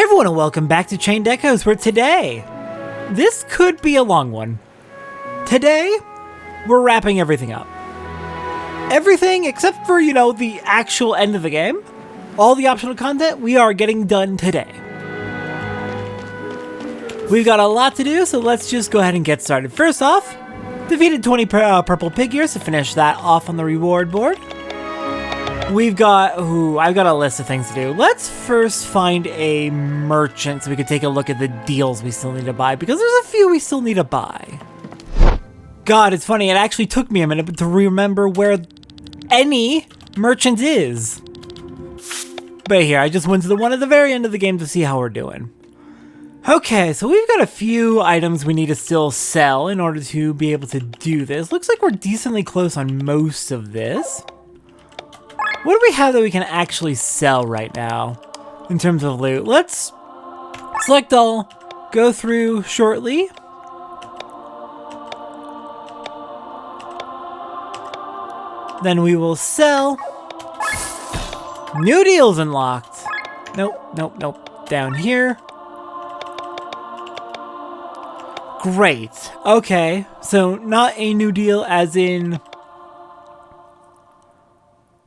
everyone, and welcome back to Chained Echoes, where today, this could be a long one. Today, we're wrapping everything up. Everything except for, the actual end of the game. All the optional content, we are getting done today. We've got a lot to do, so let's just go ahead and get started. First off, defeated 20 purple pig ears to finish that off on the reward board. I've got a list of things to do. Let's first find a merchant so we can take a look at the deals we still need to buy, because there's a few we still need to buy. God, it's funny, it actually took me a minute to remember where any merchant is. But here, I just went to the one at the very end of the game to see how we're doing. Okay, so we've got a few items we need to still sell in order to be able to do this. Looks like we're decently close on most of this. What do we have that we can actually sell right now in terms of loot? Let's select all, go through shortly. Then we will sell. New deals unlocked. Nope. Down here. Great. Okay, so not a new deal as in...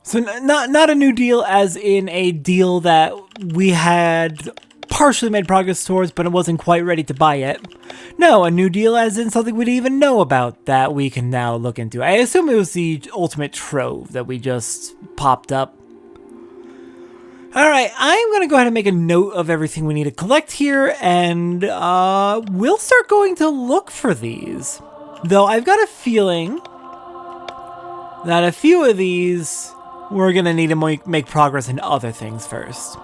So not a new deal as in a deal that we had partially made progress towards, but it wasn't quite ready to buy yet. No, a new deal as in something we didn't even know about that we can now look into. I assume it was the ultimate trove that we just popped up. Alright, I'm going to go ahead and make a note of everything we need to collect here, and we'll start going to look for these. Though I've got a feeling that a few of these... we're gonna need to make progress in other things first.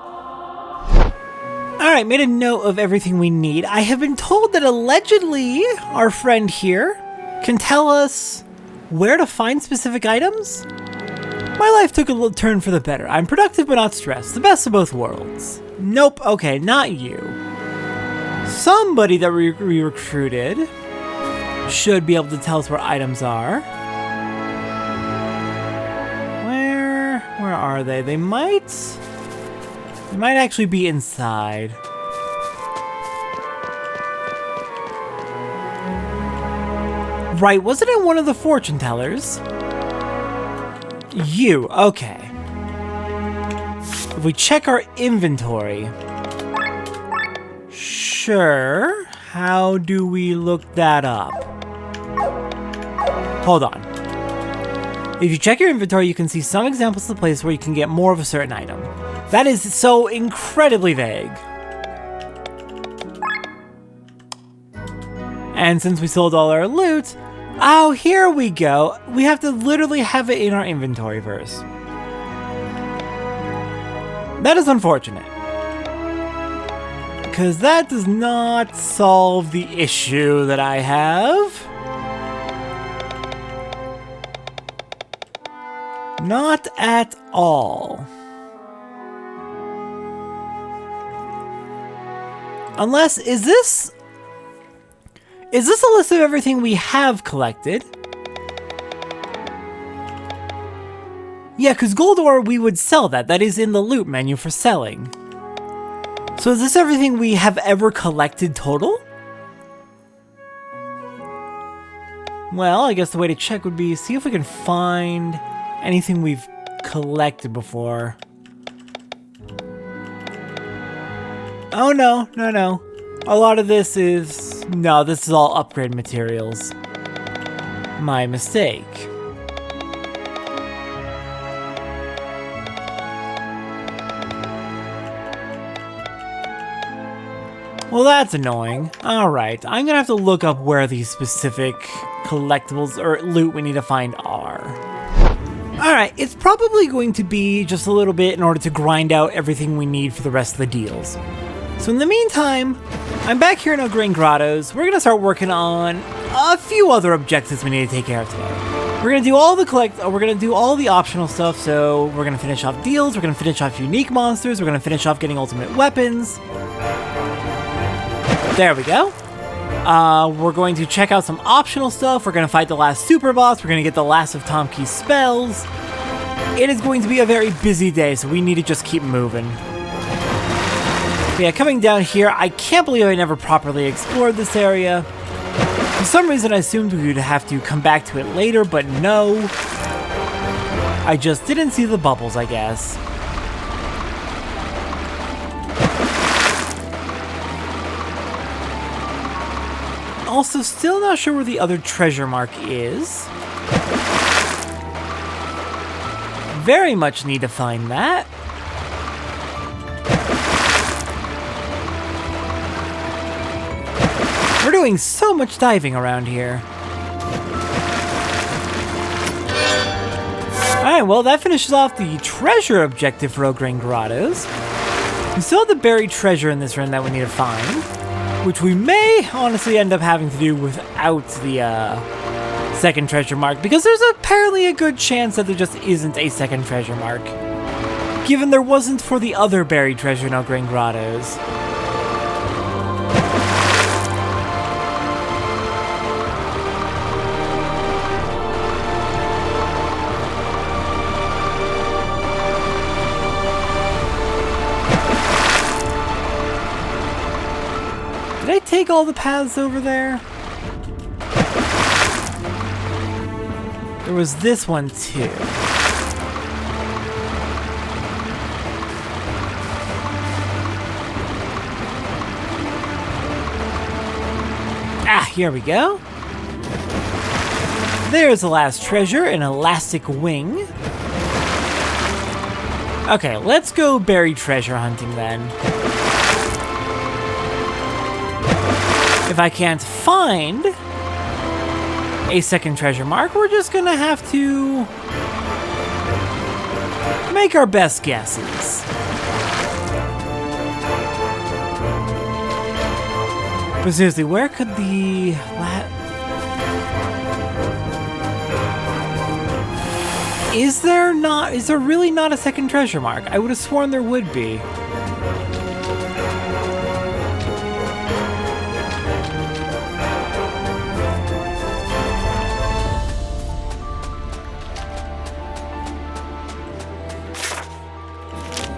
Alright, made a note of everything we need. I have been told that allegedly our friend here can tell us where to find specific items. My life took a little turn for the better. I'm productive but not stressed. The best of both worlds. Nope, okay, not you. Somebody that we recruited should be able to tell us where items are. Where are they? They might actually be inside. Right, wasn't it one of the fortune tellers? You, okay. If we check our inventory. Sure. How do we look that up? Hold on. If you check your inventory, you can see some examples of the place where you can get more of a certain item. That is so incredibly vague. And since we sold all our loot, oh, here we go. We have to literally have it in our inventory first. That is unfortunate. Because that does not solve the issue that I have. Not at all. Unless, is this a list of everything we have collected? Yeah, because gold ore, we would sell that. That is in the loot menu for selling. So is this everything we have ever collected total? Well, I guess the way to check would be see if we can find anything we've collected before. Oh, no. A lot of this is... no, this is all upgrade materials. My mistake. Well, that's annoying. Alright, I'm gonna have to look up where these specific collectibles or loot we need to find are. Alright, it's probably going to be just a little bit in order to grind out everything we need for the rest of the deals. So in the meantime, I'm back here in Ograne Grottos. We're going to start working on a few other objectives we need to take care of today. We're going to do all the optional stuff, so we're going to finish off deals, we're going to finish off unique monsters, we're going to finish off getting ultimate weapons. There we go. We're going to check out some optional stuff. We're going to fight the last Superboss. We're going to get the last of Tomke's spells. It is going to be a very busy day, so we need to just keep moving. But yeah, coming down here, I can't believe I never properly explored this area. For some reason, I assumed we would have to come back to it later, but no. I just didn't see the bubbles, I guess. Also, still not sure where the other treasure mark is. Very much need to find that. We're doing so much diving around here. Alright, well that finishes off the treasure objective for Ograne Grottos. We still have the buried treasure in this room that we need to find, which we may honestly end up having to do without the second treasure mark, because there's apparently a good chance that there just isn't a second treasure mark, given there wasn't for the other buried treasure in Ograne Grottos. Did I take all the paths over there? There was this one too. Ah, here we go. There's the last treasure, an elastic wing. Okay, let's go buried treasure hunting then. If I can't find a second treasure mark, we're just gonna have to make our best guesses. But seriously, where could the... Is there really not a second treasure mark? I would have sworn there would be.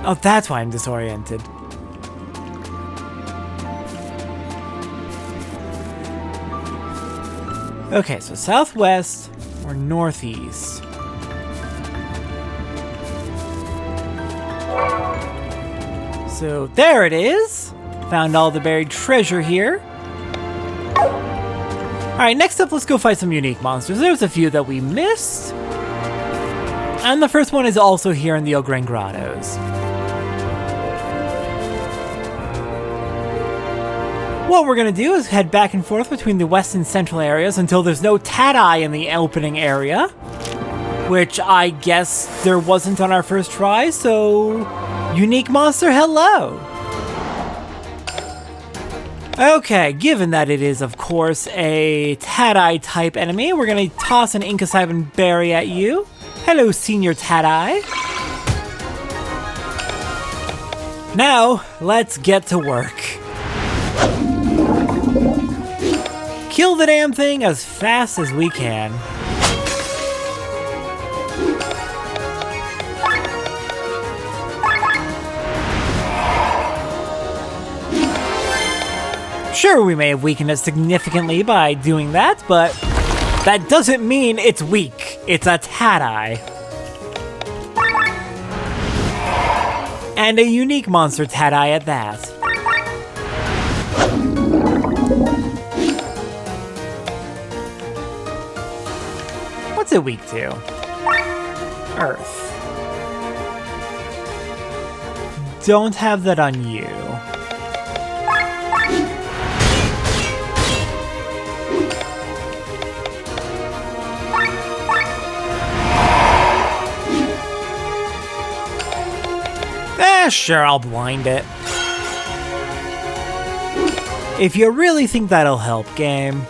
Oh, that's why I'm disoriented. Okay, so southwest or northeast. So there it is. Found all the buried treasure here. Alright, next up, let's go fight some unique monsters. There's a few that we missed. And the first one is also here in the Ograne Grottos. What we're gonna do is head back and forth between the west and central areas until there's no Tadeye in the opening area, which I guess there wasn't on our first try, so unique monster, hello! Okay, given that it is, of course, a Tadeye type enemy, we're gonna toss an Inkasiban Berry at you. Hello, Senior Tadeye. Now, let's get to work. Kill the damn thing as fast as we can. Sure, we may have weakened it significantly by doing that, but that doesn't mean it's weak. It's a Tadeye. And a unique monster Tadeye at that. What's it weak to? Earth. Don't have that on you. Sure, I'll blind it. If you really think that'll help, game.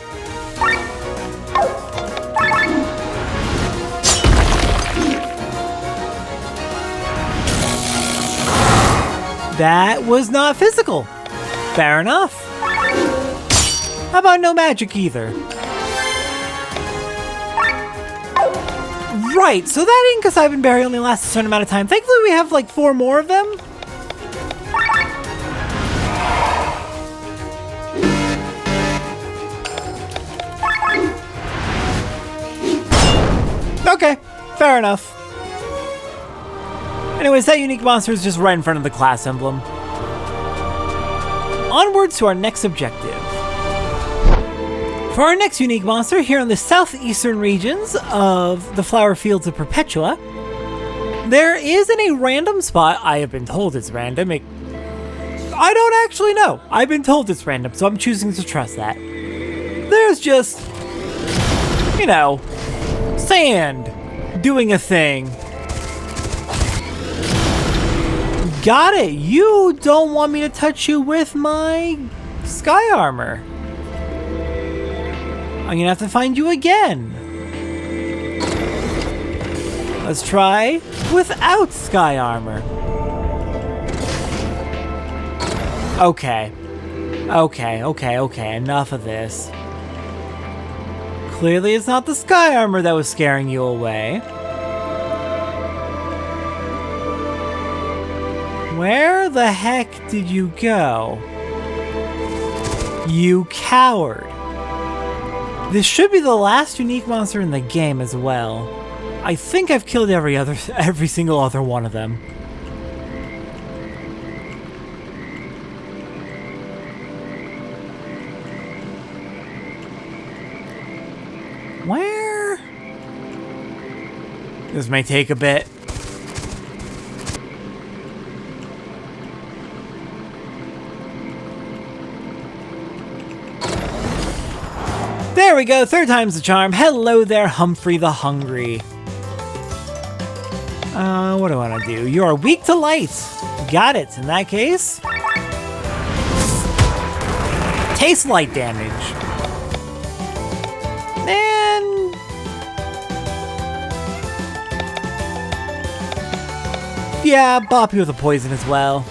That was not physical. Fair enough. How about no magic either? Right, so that Inkasiban Berry only lasts a certain amount of time. Thankfully we have like 4 more of them. Okay, fair enough. Anyways, that unique monster is just right in front of the class emblem. Onwards to our next objective. For our next unique monster, here in the southeastern regions of the flower fields of Perpetua, there is in a random spot. I have been told it's random. I don't actually know. I've been told it's random, so I'm choosing to trust that. There's just, you know, sand doing a thing. Got it. You don't want me to touch you with my sky armor. I'm gonna have to find you again. Let's try without sky armor. Okay. Enough of this. Clearly it's not the sky armor that was scaring you away. Where the heck did you go? You coward. This should be the last unique monster in the game as well. I think I've killed every single other one of them. Where? This may take a bit. There we go, third time's the charm. Hello there, Humphry the Hungry. What do I want to do? You are weak to light. Got it. In that case, taste light damage. And yeah, bop you with a poison as well.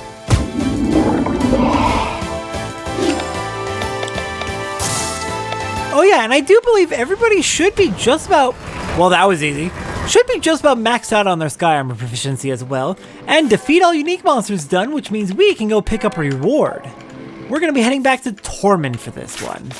Oh yeah, and I do believe everybody should be just about, well, that was easy, should be just about maxed out on their sky armor proficiency as well, and defeat all unique monsters done, which means we can go pick up a reward. We're going to be heading back to Torment for this one.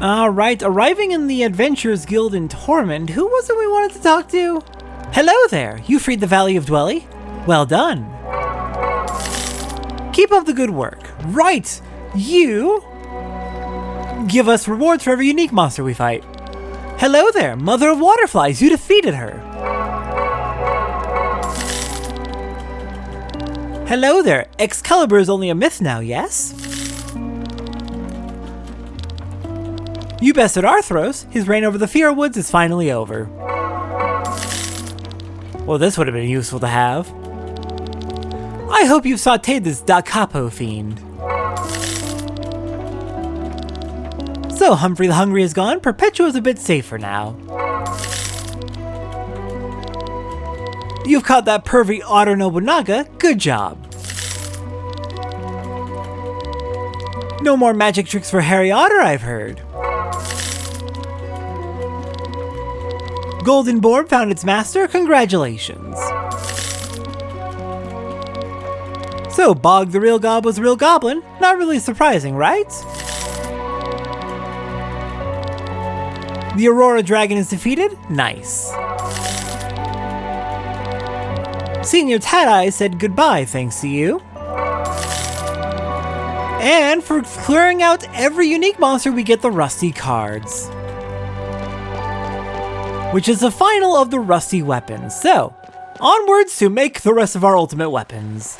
Alright, arriving in the Adventurers Guild in Torment, who was it we wanted to talk to? Hello there, you freed the Valley of Dwelly? Well done. Keep up the good work. Right, you give us rewards for every unique monster we fight. Hello there, Mother of Waterflies, you defeated her. Hello there, Excalibur is only a myth now, yes? You bested Arthros. His reign over the Fear Woods is finally over. Well, this would have been useful to have. I hope you've sauteed this Da Capo fiend. So, Humphry the Hungry is gone. Perpetua is a bit safer now. You've caught that pervy Otter Nobunaga. Good job. No more magic tricks for Harry Otter, I've heard. Golden Borb found its master. Congratulations. So, Bog the real gob was a real goblin. Not really surprising, right? The Aurora Dragon is defeated. Nice. Senior Tadeye said goodbye thanks to you. And for clearing out every unique monster, we get the Rusty cards, which is the final of the Rusty weapons. So, onwards to make the rest of our ultimate weapons.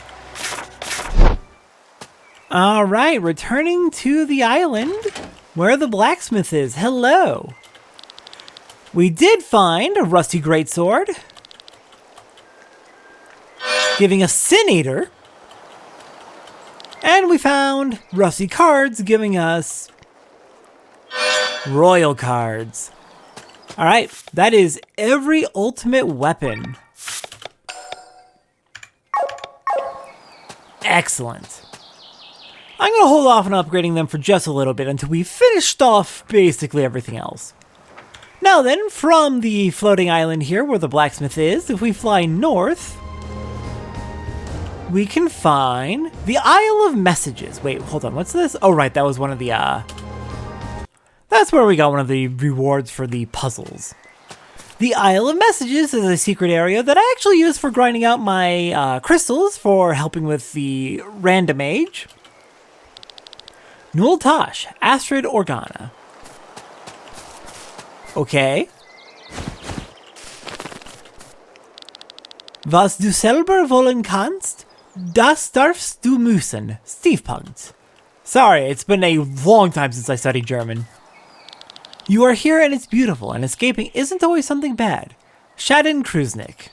Alright, returning to the island where the blacksmith is. Hello. We did find a Rusty Greatsword, giving us Sin Eater. And we found Rusty cards, giving us Royal cards. Alright, that is every ultimate weapon. Excellent. I'm going to hold off on upgrading them for just a little bit until we've finished off basically everything else. Now then, from the floating island here where the blacksmith is, if we fly north, we can find the Isle of Messages. Wait, hold on, what's this? Oh, right, that was one of the, that's where we got one of the rewards for the puzzles. The Isle of Messages is a secret area that I actually use for grinding out my crystals for helping with the random age. Nul Tosh, Astrid Organa. Okay. Was du selber wollen kannst, das darfst du müssen. Stiefpunkt. Sorry, it's been a long time since I studied German. You are here and it's beautiful, and escaping isn't always something bad. Shadin Kruznik.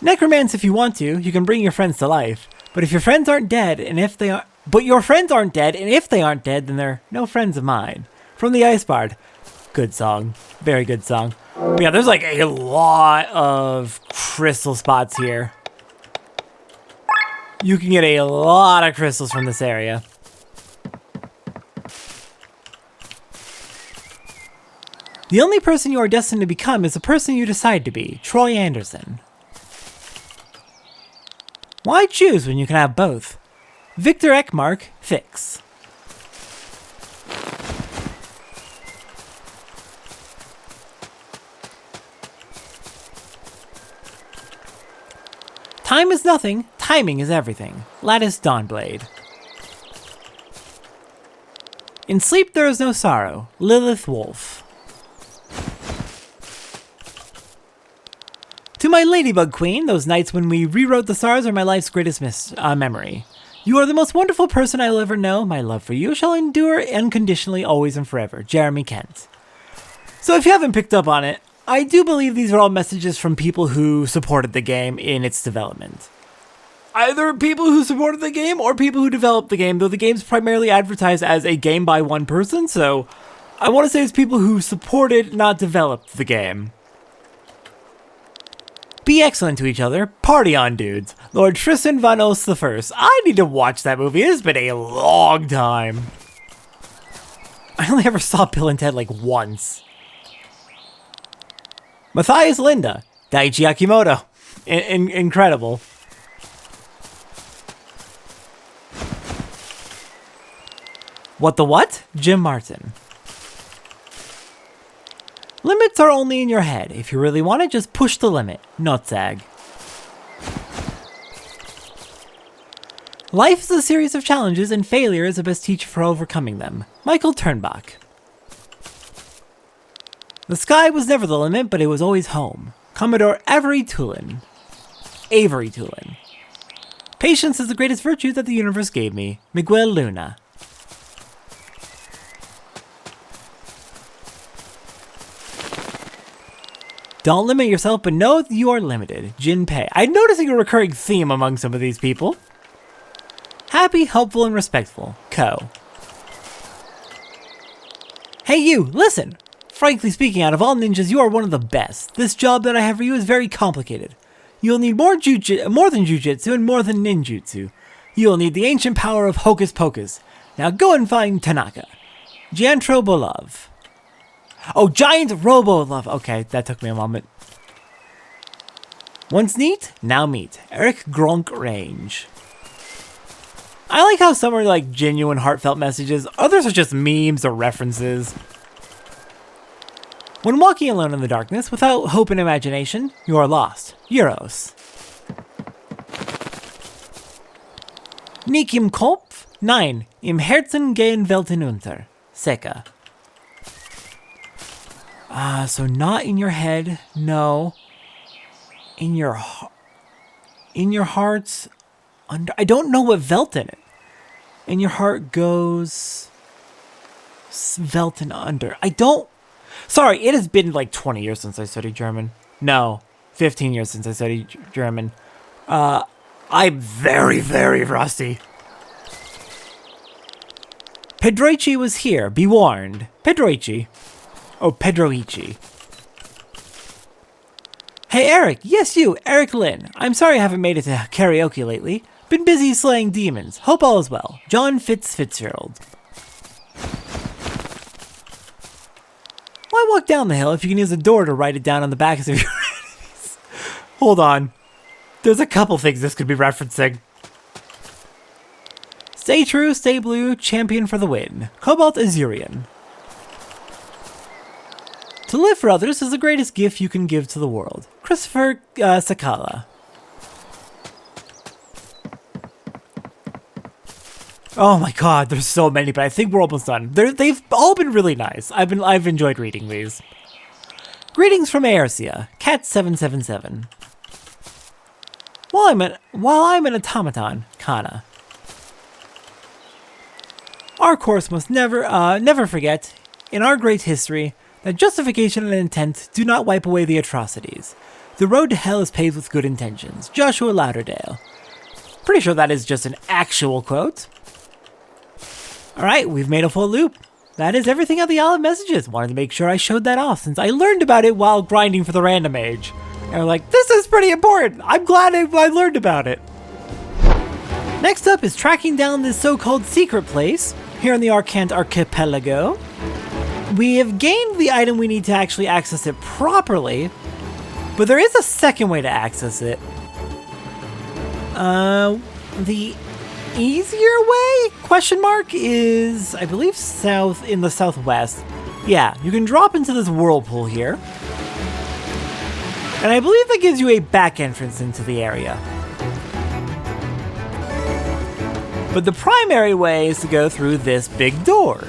Necromance if you want to, you can bring your friends to life. But if your friends aren't dead, and if they are... But your friends aren't dead, and if they aren't dead, then they're no friends of mine. From the Ice Bard. Good song. Very good song. But yeah, there's like a lot of crystal spots here. You can get a lot of crystals from this area. The only person you are destined to become is the person you decide to be, Troy Anderson. Why choose when you can have both? Victor Ekmark, Fix. Time is nothing, timing is everything. Lattice Dawnblade. In sleep there is no sorrow. Lilith Wolf. To my Ladybug Queen, those nights when we rewrote the stars are my life's greatest memory. You are the most wonderful person I will ever know. My love for you shall endure unconditionally, always and forever. Jeremy Kent. So if you haven't picked up on it, I do believe these are all messages from people who supported the game in its development. Either people who supported the game or people who developed the game, though the game's primarily advertised as a game by one person, so I want to say it's people who supported, not developed the game. Be excellent to each other. Party on, dudes. Lord Tristan Van Os the First. I need to watch that movie. It's been a long time. I only ever saw Bill and Ted like once. Matthias Linda. Daichi Akimoto. Incredible. What the what? Jim Martin. Limits are only in your head. If you really want it, just push the limit. Not zag. Life is a series of challenges, and failure is the best teacher for overcoming them. Michael Turnbach. The sky was never the limit, but it was always home. Commodore Avery Tulin. Avery Tulin. Patience is the greatest virtue that the universe gave me. Miguel Luna. Don't limit yourself, but know that you are limited. Jin Pei. I'm noticing a recurring theme among some of these people. Happy, helpful, and respectful. Ko. Hey you, listen! Frankly speaking, out of all ninjas, you are one of the best. This job that I have for you is very complicated. You'll need more than jujitsu and more than ninjutsu. You'll need the ancient power of Hocus Pocus. Now go and find Tanaka. Giantro Bolov. Oh, Giant Robo Love. Okay, that took me a moment. Once neat, now meet. Eric Gronk Range. I like how some are like genuine heartfelt messages. Others are just memes or references. When walking alone in the darkness, without hope and imagination, you are lost. Euros. Nicht im Kopf? Nein, im Herzen gehen Welten unter. Seka. So not in your head, no. In your heart's under. I don't know what Welten is. In your heart goes Welten under. I don't. Sorry, it has been like 20 years since I studied German. No, 15 years since I studied German. I'm very, very rusty. Pedroichi was here. Be warned. Pedroichi. Oh, Pedroichi. Hey Eric, yes you, Eric Lynn. I'm sorry I haven't made it to karaoke lately. Been busy slaying demons. Hope all is well. John Fitzgerald. Why walk down the hill if you can use a door to write it down on the backs of your enemies? Hold on. There's a couple things this could be referencing. Stay true, stay blue, champion for the win. Cobalt Azurian. To live for others is the greatest gift you can give to the world. Christopher Sakala. Oh my god, there's so many, but I think we're almost done. They've all been really nice. I've enjoyed reading these. Greetings from Aercia, Cat777. While I'm an automaton, Kana. Our course must never forget, in our great history, that justification and intent do not wipe away the atrocities. The road to hell is paved with good intentions. Joshua Lauderdale. Pretty sure that is just an actual quote. Alright, we've made a full loop. That is everything on the Olive Messages. Wanted to make sure I showed that off since I learned about it while grinding for the random age. And we're like, this is pretty important. I'm glad I learned about it. Next up is tracking down this so-called secret place here in the Arcant Archipelago. We have gained the item we need to actually access it properly, but there is a second way to access it. The easier way? Question mark is, I believe, south in the southwest. Yeah, you can drop into this whirlpool here. And I believe that gives you a back entrance into the area. But the primary way is to go through this big door.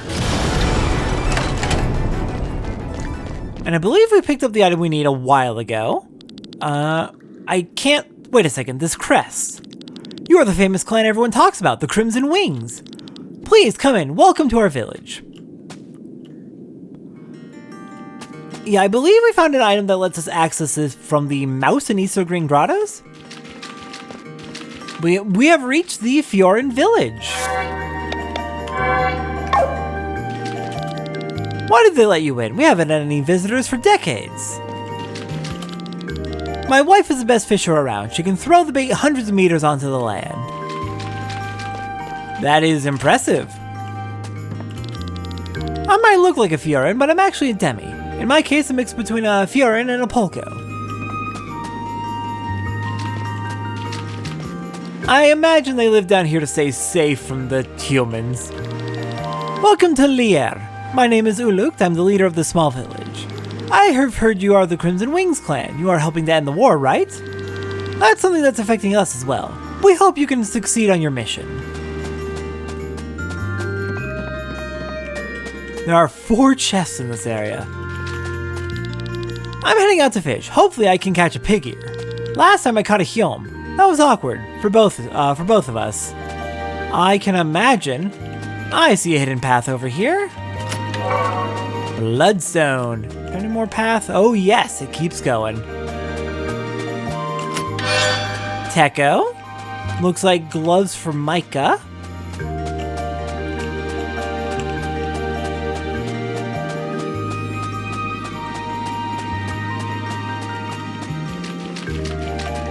And I believe we picked up the item we need a while ago. I can't... Wait a second, this crest. You are the famous clan everyone talks about, the Crimson Wings. Please come in, welcome to our village. Yeah, I believe we found an item that lets us access this from the mouse in Ograne Grottos. We have reached the Phioran Village. Why did they let you in? We haven't had any visitors for decades. My wife is the best fisher around. She can throw the bait hundreds of meters onto the land. That is impressive. I might look like a Phioran, but I'm actually a demi. In my case, a mix between a Phioran and a Polko. I imagine they live down here to stay safe from the humans. Welcome to Lier. My name is Ulukt. I'm the leader of the small village. I have heard you are the Crimson Wings clan. You are helping to end the war, right? That's something that's affecting us as well. We hope you can succeed on your mission. There are 4 chests in this area. I'm heading out to fish. Hopefully I can catch a pig here. Last time I caught a hyom. That was awkward for both of us. I can imagine. I see a hidden path over here. Bloodstone. Any more path? Oh yes, it keeps going. Techo. Looks like gloves for Micah.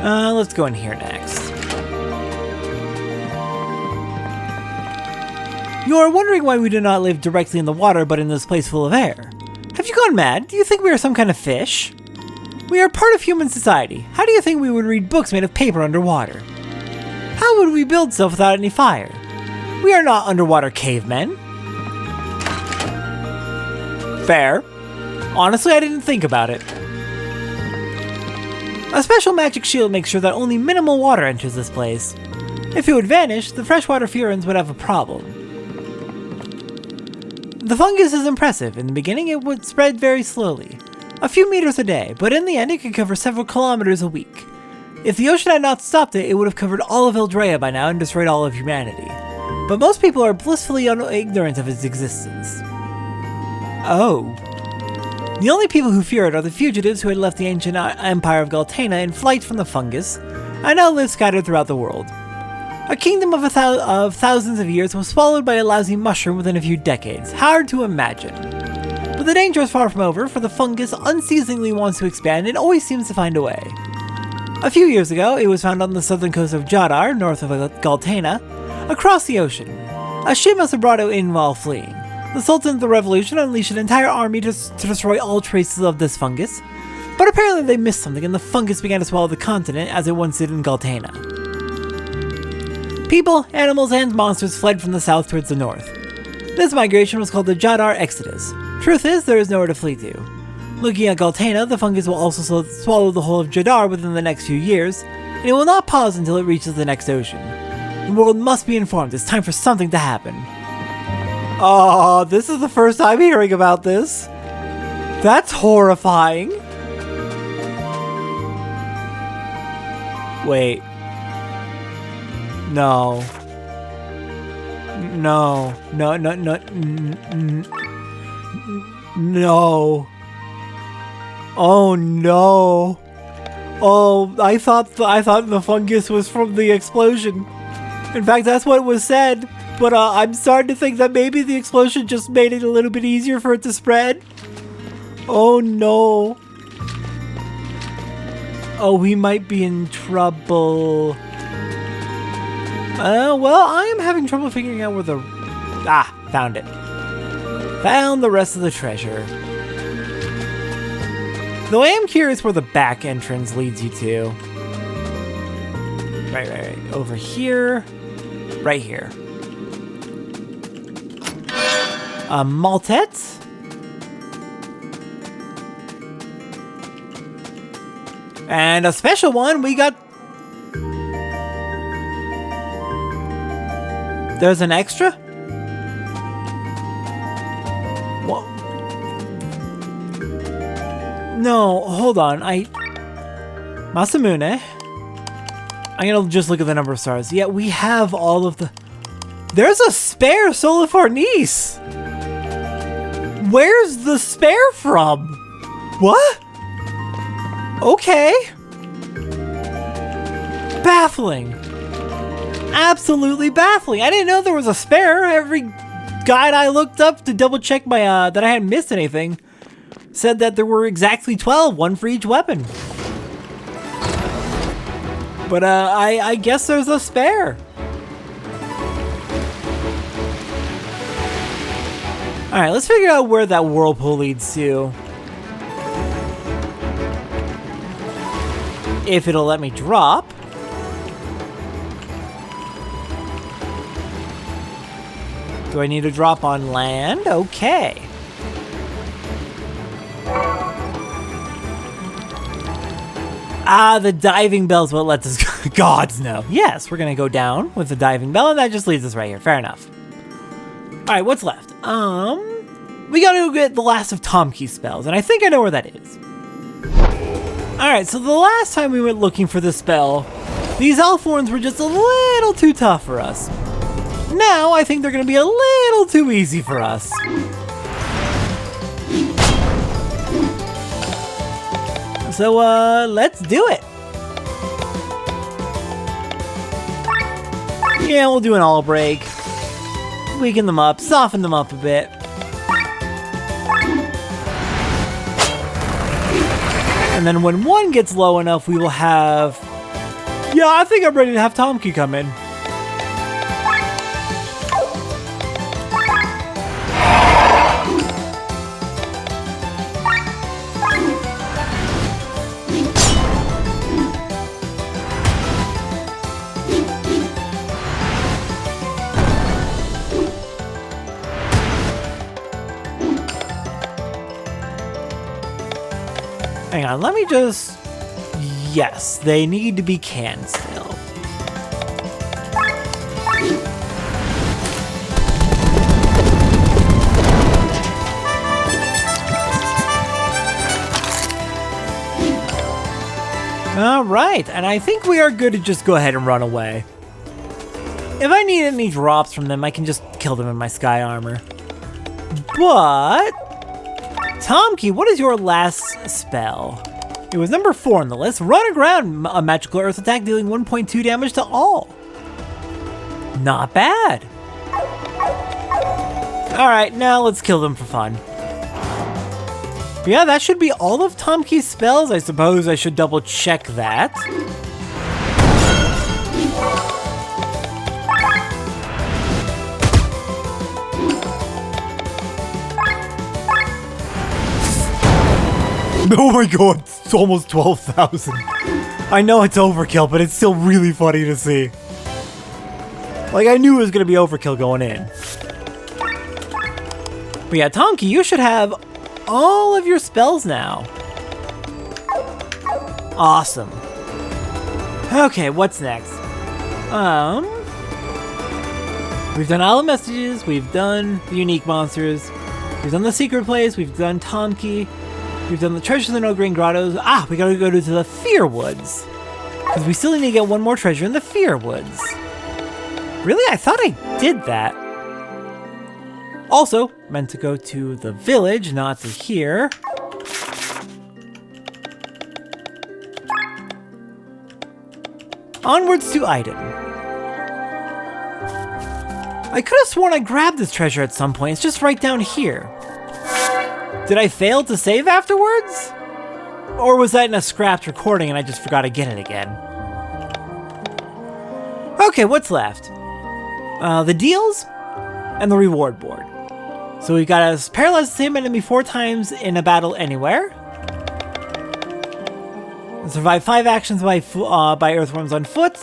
Let's go in here next. You are wondering why we do not live directly in the water but in this place full of air. Have you gone mad? Do you think we are some kind of fish? We are part of human society. How do you think we would read books made of paper underwater? How would we build stuff without any fire? We are not underwater cavemen. Fair. Honestly, I didn't think about it. A special magic shield makes sure that only minimal water enters this place. If it would vanish, the freshwater Fiorans would have a problem. The fungus is impressive. In the beginning, it would spread very slowly. A few meters a day, but in the end, it could cover several kilometers a week. If the ocean had not stopped it, it would have covered all of Eldrea by now and destroyed all of humanity. But most people are blissfully ignorant of its existence. Oh. The only people who fear it are the fugitives who had left the ancient empire of Galtena in flight from the fungus, and now live scattered throughout the world. A kingdom of thousands of years was swallowed by a lousy mushroom within a few decades. Hard to imagine. But But the danger is far from over, for the fungus unceasingly wants to expand and always seems to find a way. A few years ago, it was found on the southern coast of Jadar, north of Galtena, across the ocean. A ship must have brought it in while fleeing. The Sultan of the Revolution unleashed an entire army to destroy all traces of this fungus, but apparently they missed something and the fungus began to swallow the continent as it once did in Galtena. People, animals, and monsters fled from the south towards the north. This migration was called the Jadar Exodus. Truth is, there is nowhere to flee to. Looking at Galtena, the fungus will also swallow the whole of Jadar within the next few years, and it will not pause until it reaches the next ocean. The world must be informed. It's time for something to happen. Oh, this is the first time hearing about this. That's horrifying. Wait. No. No. No, no, no. No. Oh no. Oh, I thought the fungus was from the explosion. In fact, that's what was said. But I'm starting to think that maybe the explosion just made it a little bit easier for it to spread. Oh no. Oh, we might be in trouble. Well, I am having trouble figuring out where the... Ah, found it. Found the rest of the treasure. Though I am curious where the back entrance leads you to. Right. Over here. Right here. A Maltet. And a special one, we got... There's an extra? What? No, hold on. Masamune. I'm gonna just look at the number of stars. Yeah, we have all of the... There's a spare Solar Farnese! Where's the spare from? What? Okay. Baffling. Absolutely baffling. I didn't know there was a spare. Every guide I looked up to double check my that I hadn't missed anything said that there were exactly 12, one for each weapon. But I guess there's a spare. Alright, let's figure out where that whirlpool leads to. If it'll let me drop. Do I need to drop on land? Okay. Ah, the diving bell's what lets us go. Gods no. Yes, we're gonna go down with the diving bell, and that just leads us right here. Fair enough. Alright, what's left? We gotta go get the last of Tomke's spells, and I think I know where that is. Alright, so the last time we went looking for this spell, these elf horns were just a little too tough for us. Now, I think they're gonna be a little too easy for us. So, let's do it. Yeah, we'll do an all break. Weaken them up, soften them up a bit. And then when one gets low enough, we will have... Yeah, I think I'm ready to have Tomke come in. Hang on, let me just... Yes, they need to be canned still. Alright, and I think we are good to just go ahead and run away. If I need any drops from them, I can just kill them in my sky armor. But... Tomke, what is your last spell? It was number 4 on the list. Run aground, a magical earth attack dealing 1.2 damage to all. Not bad. Alright, now let's kill them for fun. But yeah, that should be all of Tomke's spells. I suppose I should double check that. Oh my god, it's almost 12,000. I know it's overkill, but it's still really funny to see. Like, I knew it was going to be overkill going in. But yeah, Tomke, you should have all of your spells now. Awesome. Okay, what's next? We've done all the messages, we've done the unique monsters, we've done the secret place, we've done Tomke, we've done the treasures in the Ograne Grottos. Ah, we gotta go to the Fear Woods. Because we still need to get one more treasure in the Fear Woods. Really? I thought I did that. Also, meant to go to the village, not to here. Onwards to item. I could have sworn I grabbed this treasure at some point. It's just right down here. Did I fail to save afterwards? Or was that in a scrapped recording and I just forgot to get it again? Okay, what's left? The deals and the reward board. So we got to paralyze the same enemy 4 times in a battle anywhere. Survive 5 actions by earthworms on foot.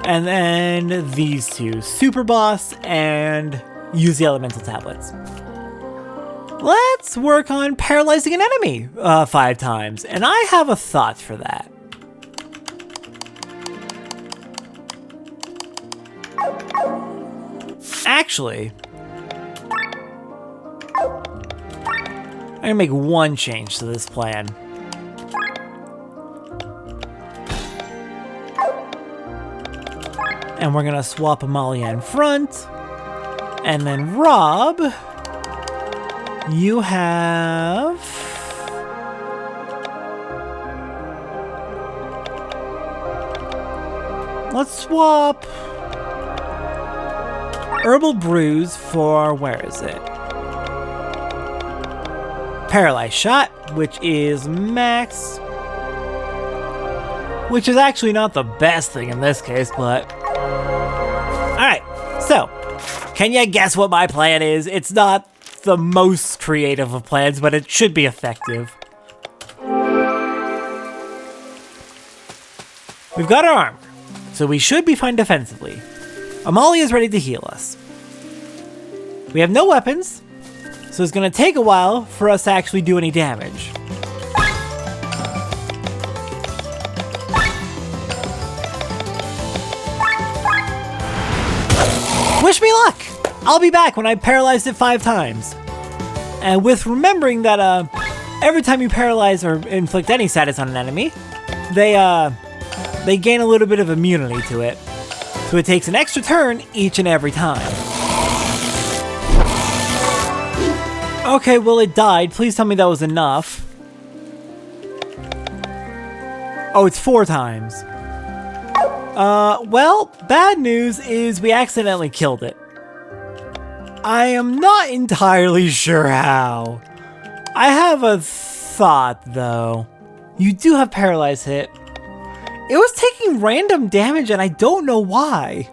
And then these two, Superboss and use the elemental tablets. Let's work on paralyzing an enemy 5 times. And I have a thought for that. Actually, I'm gonna make one change to this plan. And we're gonna swap Amalia in front. And then Rob, you have... Let's swap Herbal Brews for, where is it? Paralyzed Shot, which is max. Which is actually not the best thing in this case, but... Alright, so, can you guess what my plan is? It's not the most creative of plans, but it should be effective. We've got our armor, so we should be fine defensively. Amalia is ready to heal us. We have no weapons, so it's going to take a while for us to actually do any damage. Wish me luck! I'll be back when I paralyzed it 5 times. And with remembering that every time you paralyze or inflict any status on an enemy, they gain a little bit of immunity to it. So it takes an extra turn each and every time. Okay, well it died. Please tell me that was enough. Oh, it's 4 times. Well, bad news is we accidentally killed it. I am not entirely sure how. I have a thought, though. You do have Paralyzed Hit. It was taking random damage, and I don't know why.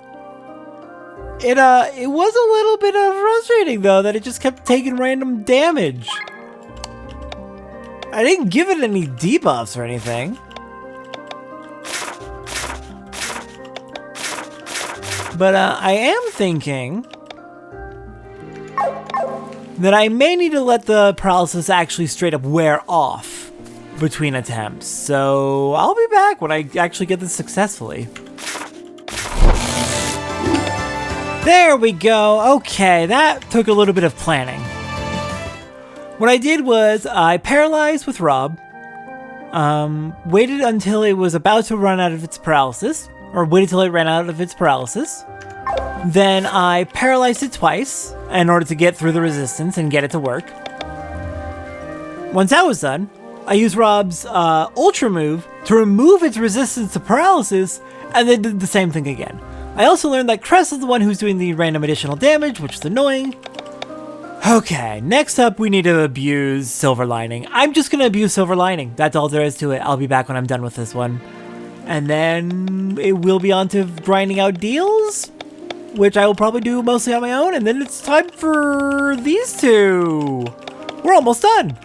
It was a little bit frustrating, though, that it just kept taking random damage. I didn't give it any debuffs or anything. But I am thinking that I may need to let the paralysis actually straight up wear off between attempts. So I'll be back when I actually get this successfully. There we go. Okay, that took a little bit of planning. What I did was I paralyzed with Rob, waited until it was about to run out of its paralysis, or waited till it ran out of its paralysis. Then I paralyzed it twice in order to get through the resistance and get it to work. Once that was done, I used Rob's Ultra move to remove its resistance to paralysis, and then did the same thing again. I also learned that Crest is the one who's doing the random additional damage, which is annoying. Okay, next up we need to abuse Silver Lining. I'm just gonna abuse Silver Lining. That's all there is to it. I'll be back when I'm done with this one. And then it will be on to grinding out deals, which I will probably do mostly on my own. And then it's time for these two. We're almost done.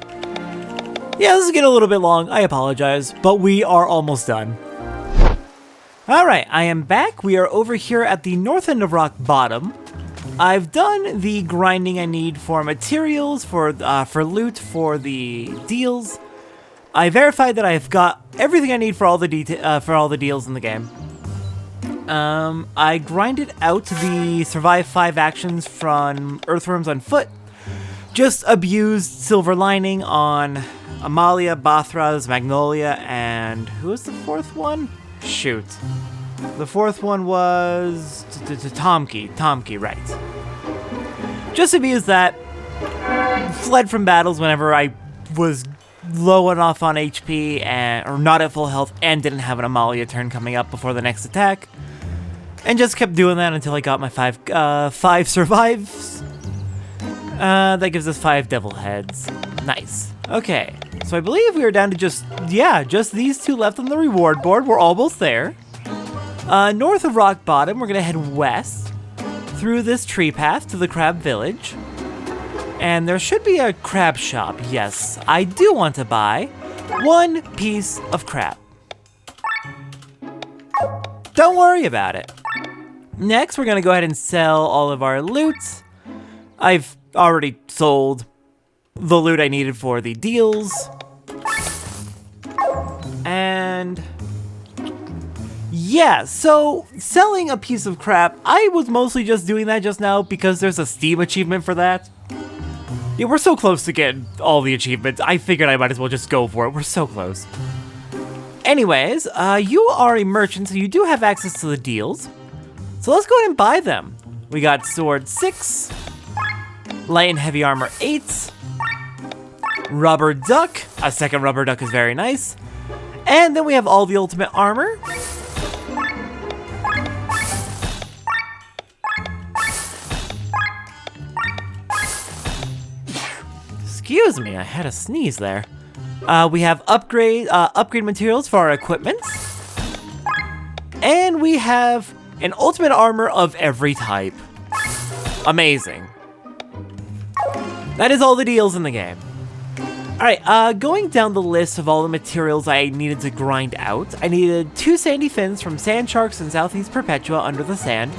Yeah, this is getting a little bit long. I apologize, but we are almost done. Alright, I am back. We are over here at the north end of Rock Bottom. I've done the grinding I need for materials, for loot, for the deals. I verified that I've got everything I need for all the deals in the game. I grinded out the survive 5 actions from Earthworms on foot. Just abused Silver Lining on Amalia, Bathraz, Magnolia, and who was the fourth one? Shoot. The fourth one was Tomke. Tomke, right. Just abused that. Fled from battles whenever I was low enough on HP or not at full health and didn't have an Amalia turn coming up before the next attack. And just kept doing that until I got my 5 survives. That gives us 5 devil heads. Nice. Okay, so I believe we are down to just these two left on the reward board. We're almost there. North of Rock Bottom, we're gonna head west through this tree path to the Crab Village. And there should be a crab shop. Yes, I do want to buy 1 piece of crab. Don't worry about it. Next, we're gonna go ahead and sell all of our loot. I've already sold the loot I needed for the deals. And yeah, so selling a piece of crap, I was mostly just doing that just now because there's a Steam achievement for that. Yeah, we're so close to getting all the achievements. I figured I might as well just go for it. We're so close. Anyways, you are a merchant, so you do have access to the deals. So let's go ahead and buy them. We got sword 6, light and heavy armor 8, rubber duck. A second rubber duck is very nice. And then we have all the ultimate armor. Excuse me, I had a sneeze there. We have upgrade materials for our equipment. And we have an ultimate armor of every type. Amazing. That is all the deals in the game. Alright, going down the list of all the materials I needed to grind out, I needed 2 sandy fins from sand sharks in Southeast Perpetua under the sand.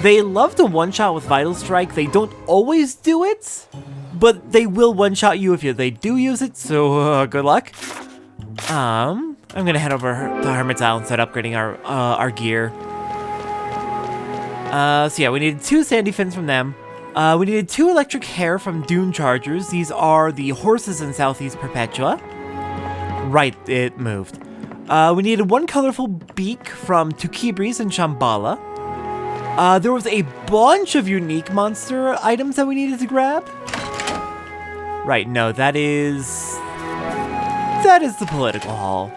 They love to one-shot with Vital Strike. They don't always do it, but they will one-shot you if they do use it, so good luck. I'm gonna head over to Hermit's Isle and start upgrading our gear. So yeah, we needed 2 sandy fins from them. We needed 2 electric hair from Dune Chargers. These are the horses in Southeast Perpetua. Right, it moved. We needed 1 colorful beak from Tukibris and Shambhala. There was a bunch of unique monster items that we needed to grab. Right, no, that is the political hall.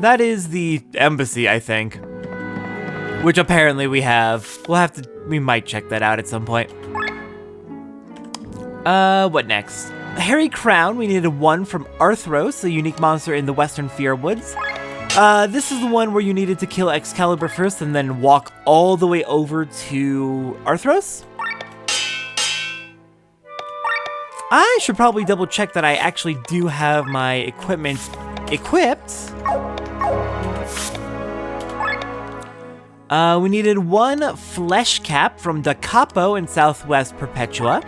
That is the embassy, I think. Which apparently we have. We might check that out at some point. What next? Hairy Crown, we needed 1 from Arthros, a unique monster in the Western Fear Woods. This is the one where you needed to kill Excalibur first and then walk all the way over to Arthros. I should probably double check that I actually do have my equipment equipped. We needed 1 flesh cap from Da Capo in Southwest Perpetua.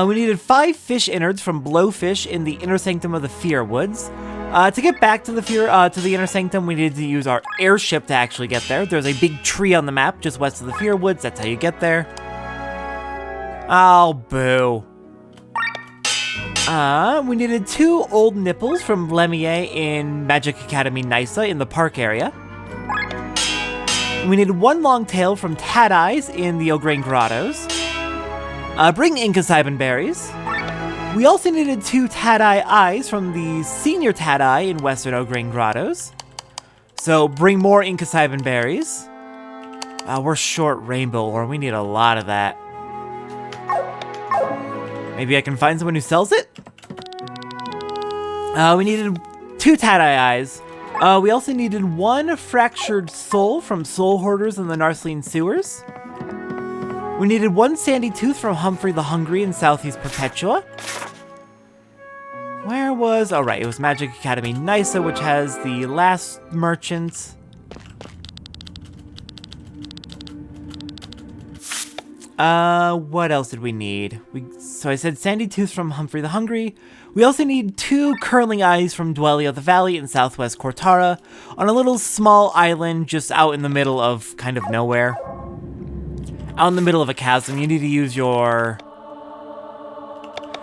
We needed 5 fish innards from Blowfish in the Inner Sanctum of the Fear Woods. To get back to the Inner Sanctum, we needed to use our airship to actually get there. There's a big tree on the map just west of the Fear Woods. That's how you get there. Oh, boo. We needed 2 old nipples from Lemier in Magic Academy Nysa in the park area. We needed 1 long tail from Tadeyes in the Ograne Grottos. Bring Inca Cybin berries. We also needed 2 Tadeye eyes from the senior Tadeye in Western Ograne Grottos. So bring more Inca Cybin berries. We're short rainbow ore. We need a lot of that. Maybe I can find someone who sells it? We needed 2 Tadeye eyes. We also needed 1 fractured soul from soul hoarders in the Narceline sewers. We needed 1 sandy tooth from Humphry the Hungry in southeast Perpetua. Where was... Oh, right. It was Magic Academy Nysa, which has the last merchant. What else did we need? So I said sandy tooth from Humphry the Hungry. We also need 2 curling eyes from Dwelly of the Valley in southwest Cortara on a little small island just out in the middle of kind of nowhere. Out in the middle of a chasm. You need to use your...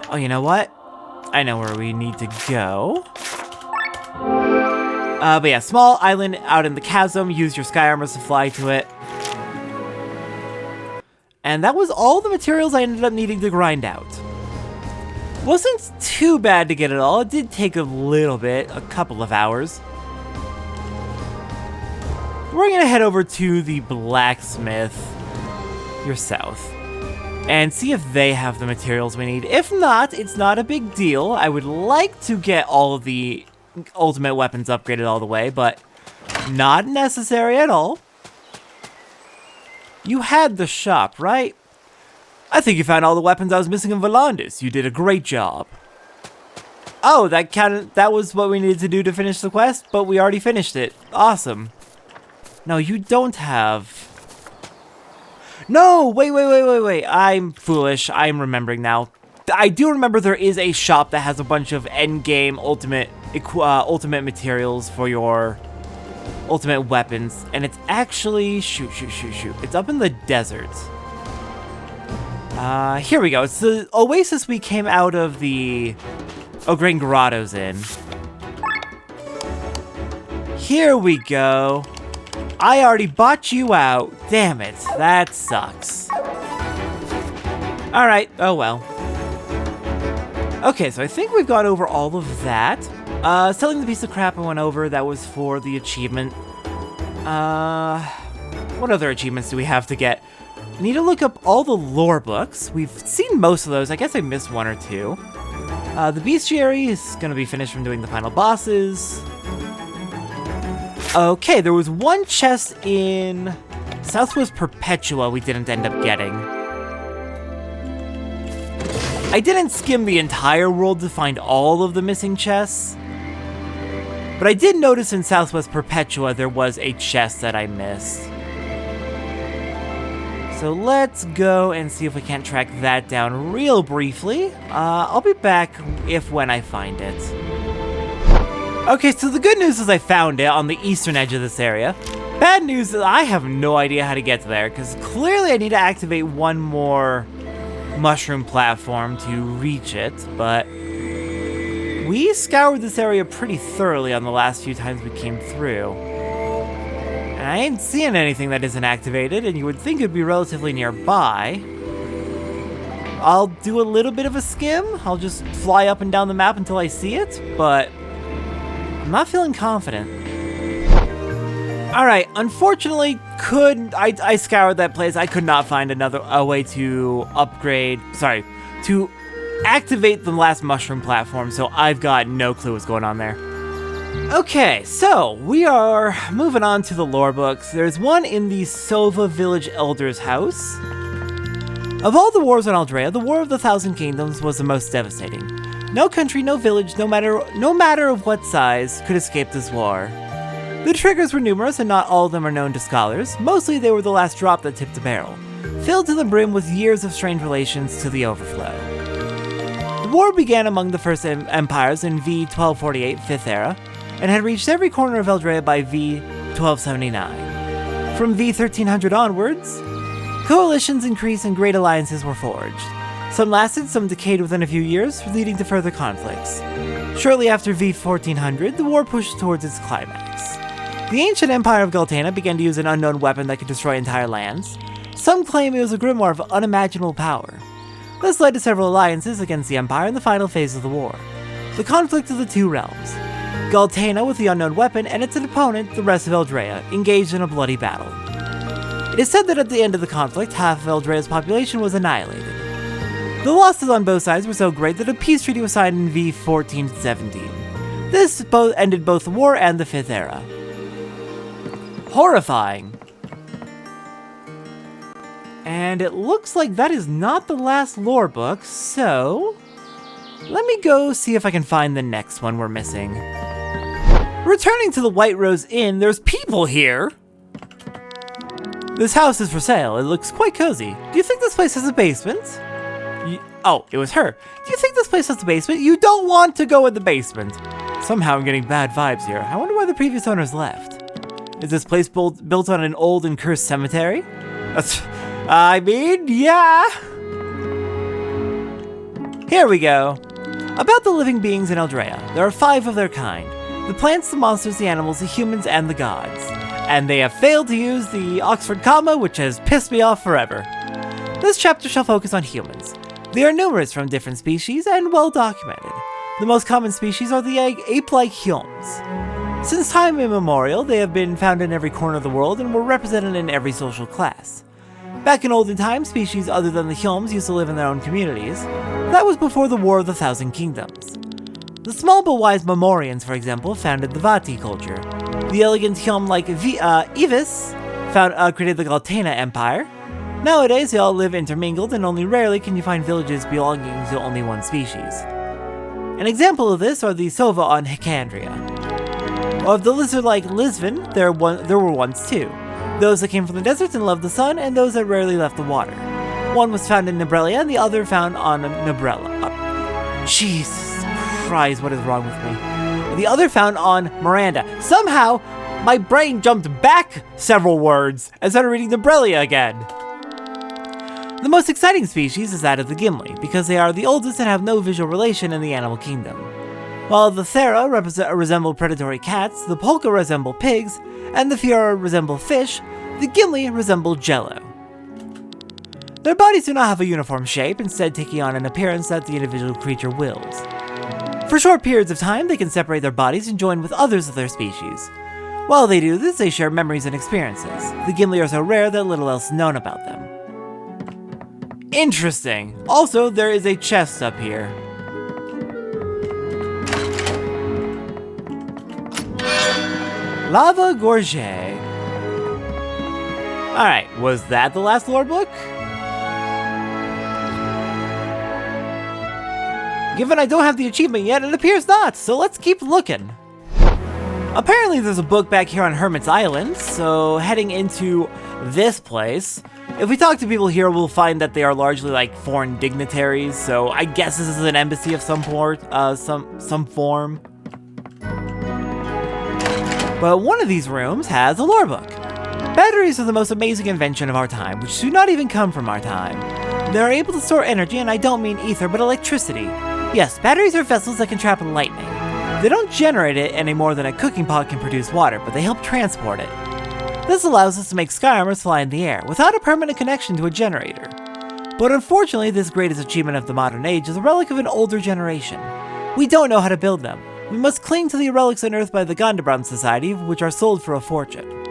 Oh, you know what? I know where we need to go. But yeah, small island out in the chasm. Use your sky armors to fly to it. And that was all the materials I ended up needing to grind out. Wasn't too bad to get it all. It did take a little bit, a couple of hours. We're gonna head over to the blacksmith, your south, and see if they have the materials we need. If not, it's not a big deal. I would like to get all of the ultimate weapons upgraded all the way, but not necessary at all. You had the shop, right? I think you found all the weapons I was missing in Volandis. You did a great job. Oh, that was what we needed to do to finish the quest, but we already finished it. Awesome. No, you don't have... No, wait. I'm foolish. I'm remembering now. I do remember there is a shop that has a bunch of endgame ultimate materials for your ultimate weapons, and it's actually shoot. It's up in the desert. Here we go. It's the oasis we came out of the Ograne Grottos in. Here we go. I already bought you out. Damn it. That sucks. Alright. Oh well. Okay, so I think we've gone over all of that. Selling the piece of crap I went over, that was for the achievement. What other achievements do we have to get? Need to look up all the lore books. We've seen most of those. I guess I missed 1 or 2. The bestiary is going to be finished from doing the final bosses. Okay, there was 1 chest in Southwest Perpetua we didn't end up getting. I didn't skim the entire world to find all of the missing chests, but I did notice in Southwest Perpetua there was a chest that I missed. So let's go and see if we can't track that down real briefly. I'll be back when I find it. Okay, so the good news is I found it on the eastern edge of this area. Bad news is I have no idea how to get to there, because clearly I need to activate 1 more mushroom platform to reach it, but we scoured this area pretty thoroughly on the last few times we came through. And I ain't seeing anything that isn't activated, and you would think it'd be relatively nearby. I'll do a little bit of a skim. I'll just fly up and down the map until I see it, but I'm not feeling confident. Alright, unfortunately, I scoured that place. I could not find a way to to activate the last mushroom platform, so I've got no clue what's going on there. Okay, so we are moving on to the lore books. There's one in the Sova Village Elder's house. Of all the wars on Aldrea, the War of the Thousand Kingdoms was the most devastating. No country, no village, no matter of what size, could escape this war. The triggers were numerous, and not all of them are known to scholars. Mostly they were the last drop that tipped the barrel, filled to the brim with years of strained relations to the overflow. The war began among the First Empires in V 1248 5th Era, and had reached every corner of Aldrea by V 1279. From V 1300 onwards, coalitions increased and great alliances were forged. Some lasted, some decayed within a few years, leading to further conflicts. Shortly after V 1400, the war pushed towards its climax. The ancient empire of Galtana began to use an unknown weapon that could destroy entire lands. Some claim it was a grimoire of unimaginable power. This led to several alliances against the empire in the final phase of the war. The conflict of the two realms. Galtana with the unknown weapon and its opponent, the rest of Aldrea, engaged in a bloody battle. It is said that at the end of the conflict, half of Aldrea's population was annihilated. The losses on both sides were so great that a peace treaty was signed in V 1417. This ended both the war and the Fifth Era. Horrifying. And it looks like that is not the last lore book, so let me go see if I can find the next one we're missing. Returning to the White Rose Inn, there's people here! This house is for sale. It looks quite cozy. Do you think this place has a basement? Oh, it was her. Do you think this place has a basement? You don't want to go in the basement. Somehow I'm getting bad vibes here. I wonder why the previous owners left. Is this place built on an old and cursed cemetery? I mean, yeah. Here we go. About the living beings in Eldrea. There are 5 of their kind. The plants, the monsters, the animals, the humans, and the gods. And they have failed to use the Oxford comma, which has pissed me off forever. This chapter shall focus on humans. They are numerous from different species and well documented. The most common species are the ape-like Hulms. Since time immemorial, they have been found in every corner of the world and were represented in every social class. Back in olden times, species other than the Hulms used to live in their own communities. That was before the War of the Thousand Kingdoms. The small but wise Memorians, for example, founded the Vati culture. The elegant Hulm like Evis created the Galtena Empire. Nowadays, they all live intermingled, and only rarely can you find villages belonging to only one species. An example of this are the Sova on Hecandria. Of the lizard-like Lisvin, there were once 2. Those that came from the deserts and loved the sun, and those that rarely left the water. One was found in Nebrelia, and the other found on Nebrella. Jesus Christ, what is wrong with me? The other found on Miranda. Somehow, my brain jumped back several words and started reading Nebrelia again. The most exciting species is that of the Gimli, because they are the oldest and have no visual relation in the animal kingdom. While the Thera resemble predatory cats, the Polka resemble pigs, and the Fiora resemble fish, the Gimli resemble jello. Their bodies do not have a uniform shape, instead taking on an appearance that the individual creature wills. For short periods of time, they can separate their bodies and join with others of their species. While they do this, they share memories and experiences. The Gimli are so rare that little else is known about them. Interesting. Also, there is a chest up here. Lava Gorget. Alright, was that the last lore book? Given I don't have the achievement yet, it appears not, so let's keep looking. Apparently there's a book back here on Hermit's Island, so heading into this place. If we talk to people here, we'll find that they are largely like foreign dignitaries, so I guess this is an embassy of some form. But one of these rooms has a lore book. Batteries are the most amazing invention of our time, which do not even come from our time. They're able to store energy, and I don't mean ether, but electricity. Yes, batteries are vessels that can trap lightning. They don't generate it any more than a cooking pot can produce water, but they help transport it. This allows us to make sky armors fly in the air, without a permanent connection to a generator. But unfortunately, this greatest achievement of the modern age is a relic of an older generation. We don't know how to build them. We must cling to the relics unearthed by the Gondabran Society, which are sold for a fortune.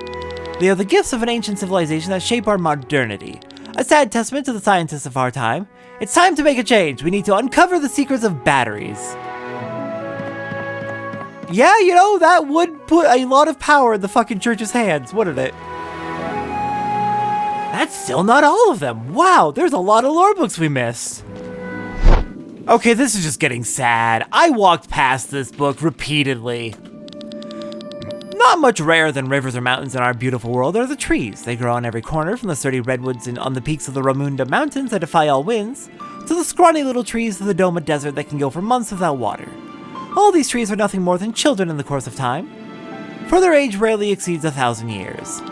They are the gifts of an ancient civilization that shape our modernity. A sad testament to the scientists of our time. It's time to make a change. We need to uncover the secrets of batteries. Yeah, you know, that would put a lot of power in the fucking church's hands, wouldn't it? That's still not all of them. Wow, there's a lot of lore books we missed. Okay, this is just getting sad. I walked past this book repeatedly. Not much rarer than rivers or mountains in our beautiful world are the trees. They grow on every corner, from the sturdy redwoods on the peaks of the Ramunda Mountains that defy all winds, to the scrawny little trees of the Doma Desert that can go for months without water. All these trees are nothing more than children in the course of time, for their age rarely exceeds 1,000 years.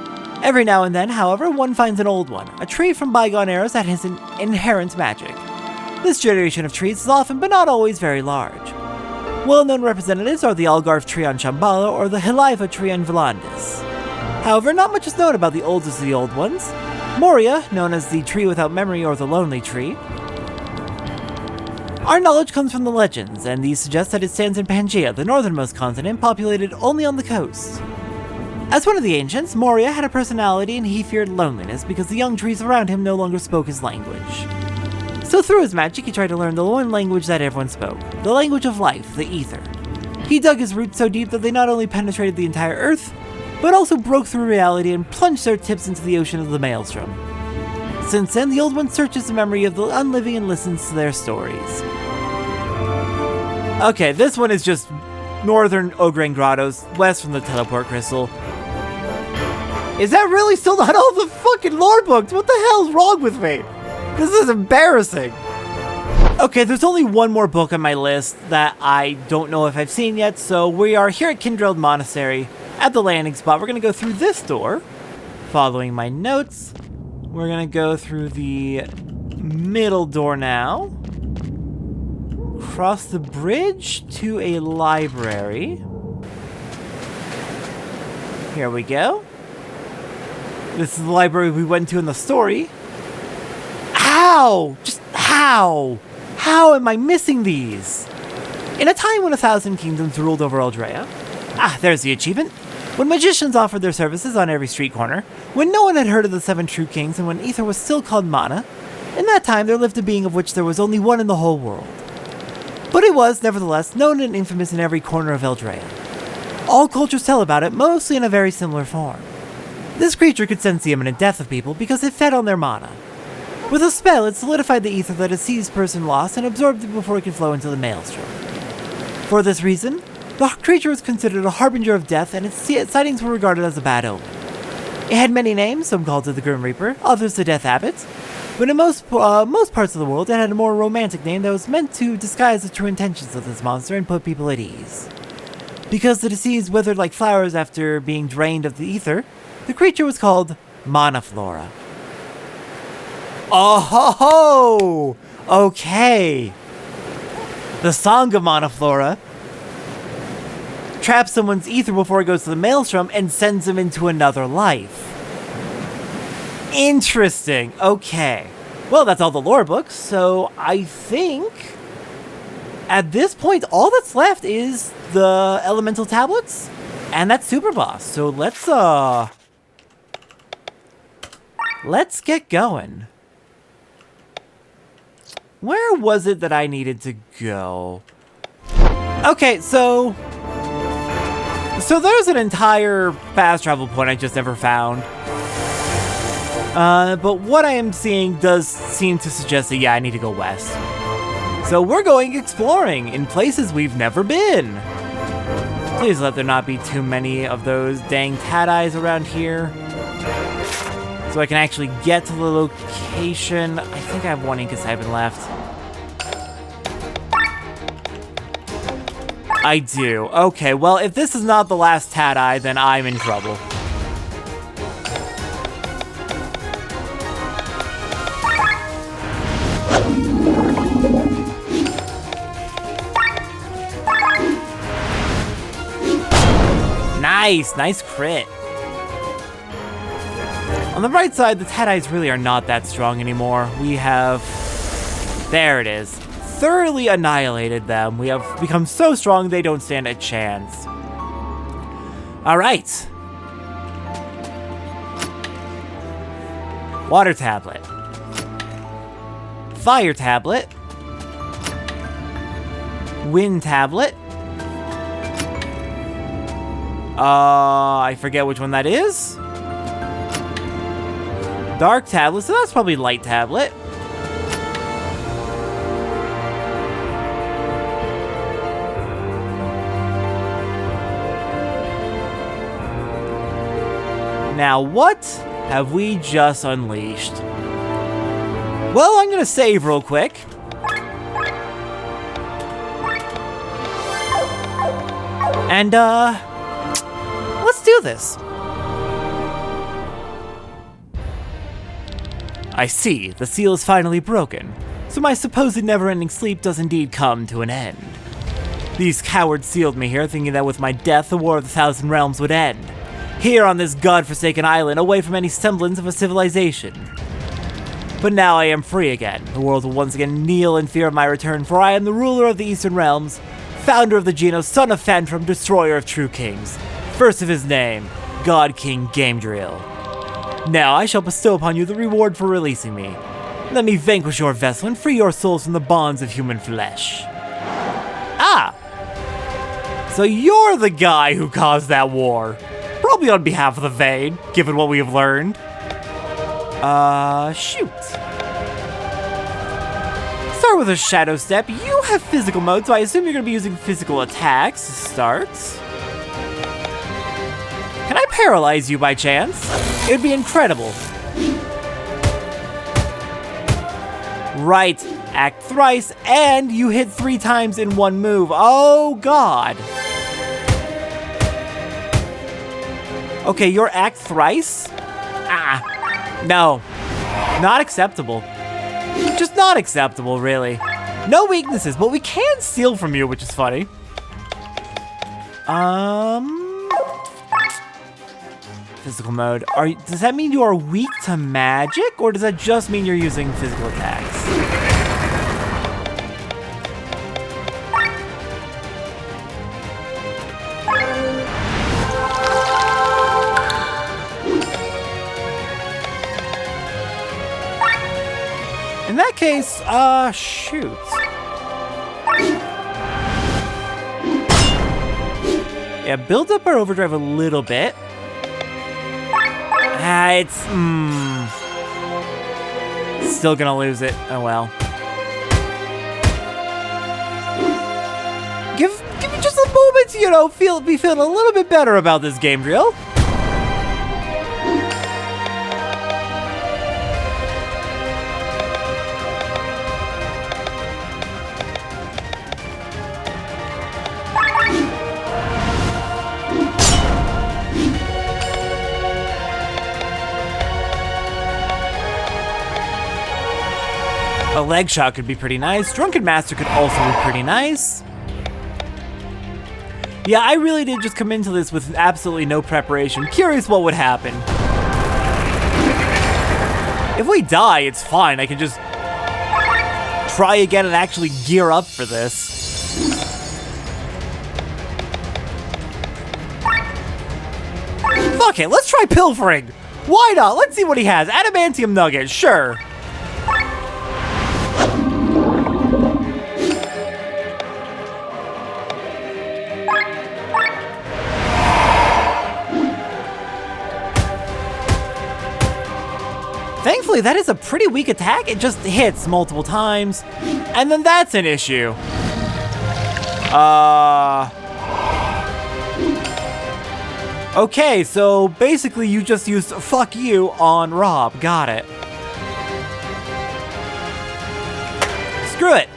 Every now and then, however, one finds an old one, a tree from bygone eras that has an inherent magic. This generation of trees is often, but not always, very large. Well-known representatives are the Algarve tree on Shambhala or the Heliva tree on Volandis. However, not much is known about the oldest of the old ones. Moria, known as the tree without memory or the lonely tree. Our knowledge comes from the legends, and these suggest that it stands in Pangaea, the northernmost continent, populated only on the coast. As one of the ancients, Moria had a personality and he feared loneliness because the young trees around him no longer spoke his language. So through his magic, he tried to learn the one language that everyone spoke, the language of life, the ether. He dug his roots so deep that they not only penetrated the entire earth, but also broke through reality and plunged their tips into the ocean of the maelstrom. Since then, the Old One searches the memory of the unliving and listens to their stories. Okay, this one is just northern Ograne Grottos, west from the teleport crystal. Is that really still not all the fucking lore books? What the hell's wrong with me? This is embarrassing. Okay, there's only one more book on my list that I don't know if I've seen yet, so we are here at Gaemdriel Monastery at the landing spot. We're going to go through this door, following my notes. We're going to go through the middle door now. Cross the bridge to a library. Here we go. This is the library we went to in the story. How? Just how? How am I missing these? In a time when 1,000 kingdoms ruled over Eldrea. There's the achievement. When magicians offered their services on every street corner, when no one had heard of the 7 true kings, and when ether was still called mana, in that time there lived a being of which there was only one in the whole world. But it was, nevertheless, known and infamous in every corner of Eldrea. All cultures tell about it, mostly in a very similar form. This creature could sense the imminent death of people because it fed on their mana. With a spell, it solidified the ether that a seized person lost and absorbed it before it could flow into the maelstrom. For this reason, the creature was considered a harbinger of death, and its sightings were regarded as a bad omen. It had many names, some called it the Grim Reaper, others the Death Abbot, but in most parts of the world, it had a more romantic name that was meant to disguise the true intentions of this monster and put people at ease. Because the deceased withered like flowers after being drained of the ether, the creature was called Manaflora. Oh ho ho! Okay. The Song of Manaflora traps someone's ether before it goes to the maelstrom and sends them into another life. Interesting. Okay. Well, that's all the lore books, so I think at this point all that's left is the elemental tablets and that Superboss. So let's get going. Where was it that I needed to go? Okay, so there's an entire fast travel point I just never found. But what I am seeing does seem to suggest that, yeah, I need to go west. So we're going exploring in places we've never been. Please let there not be too many of those dang Tadeyes around here. So I can actually get to the location. I think I have one Inca Siphon left. I do. Okay, well, if this is not the last Tadeye, then I'm in trouble. Nice crit. On the right side, the Tadeyes really are not that strong anymore. We have... There it is. Thoroughly annihilated them. We have become so strong they don't stand a chance. Alright. Water tablet. Fire tablet. Wind tablet. I forget which one that is. Dark tablet, so that's probably light tablet. Now, what have we just unleashed? Well, I'm gonna save real quick. And, let's do this. I see, the seal is finally broken, so my supposed never-ending sleep does indeed come to an end. These cowards sealed me here, thinking that with my death, the War of the Thousand Realms would end. Here on this god-forsaken island, away from any semblance of a civilization. But now I am free again. The world will once again kneel in fear of my return, for I am the ruler of the Eastern Realms, founder of the Genos, son of Phantrum, destroyer of true kings. First of his name, God King Gaemdriel. Now I shall bestow upon you the reward for releasing me. Let me vanquish your vessel and free your souls from the bonds of human flesh. Ah! So you're the guy who caused that war. Probably on behalf of the Vade, given what we have learned. Shoot. Start with a Shadow Step. You have physical mode, so I assume you're going to be using physical attacks to start. Can I paralyze you by chance? It would be incredible. Right, act thrice, and you hit 3 times in one move. Oh, God. Okay, your act thrice? No. Not acceptable. Just not acceptable, really. No weaknesses, but we can steal from you, which is funny. Physical mode. Does that mean you are weak to magic, or does that just mean you're using physical attacks? In that case, shoot. Yeah, build up our overdrive a little bit. It's still gonna lose it. Oh well. Give me just a moment to, you know, be feeling a little bit better about this Gaemdriel. A leg shot could be pretty nice. Drunken Master could also be pretty nice. Yeah, I really did just come into this with absolutely no preparation. Curious what would happen. If we die, it's fine. I can just try again and actually gear up for this. Fuck it, let's try pilfering. Why not? Let's see what he has. Adamantium nugget, sure. Thankfully, that is a pretty weak attack. It just hits multiple times, and then that's an issue. Okay, so basically you just used fuck you on Rob. Got it. Screw it.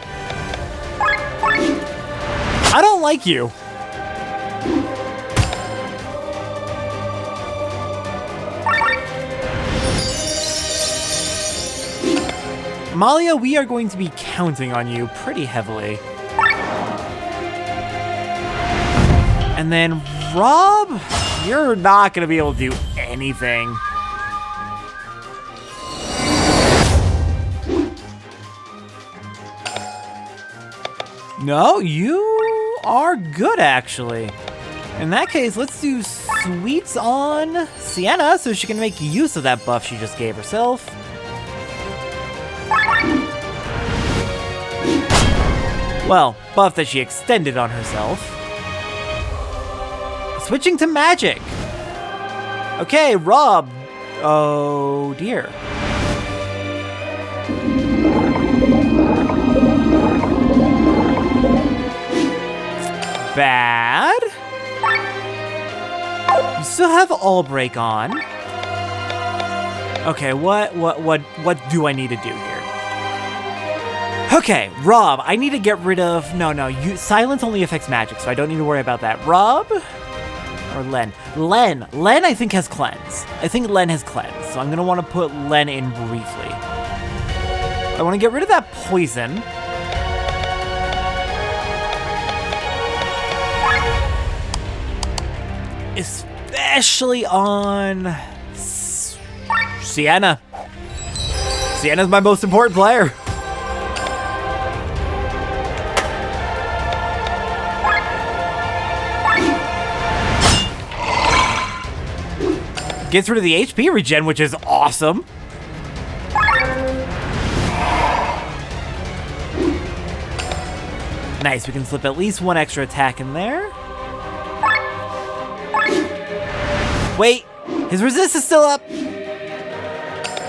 I don't like you. Malia, we are going to be counting on you pretty heavily. And then Rob, you're not going to be able to do anything. No, you are good, actually. In that case, let's do sweets on Sienna so she can make use of that buff she just gave herself. Well, buff that she extended on herself. Switching to magic. Okay, Rob. Oh, dear. Bad. You still have All Break on. Okay, what do I need to do here? Okay, Rob, I need to get rid of... No, silence only affects magic, so I don't need to worry about that. Rob? Or Len? Len, I think, has Cleanse. I think Len has Cleanse, so I'm going to want to put Len in briefly. I want to get rid of that poison. Especially on... Sienna. Sienna's my most important player. Gets rid of the HP regen, which is awesome. Nice, we can slip at least one extra attack in there. Wait, his resist is still up.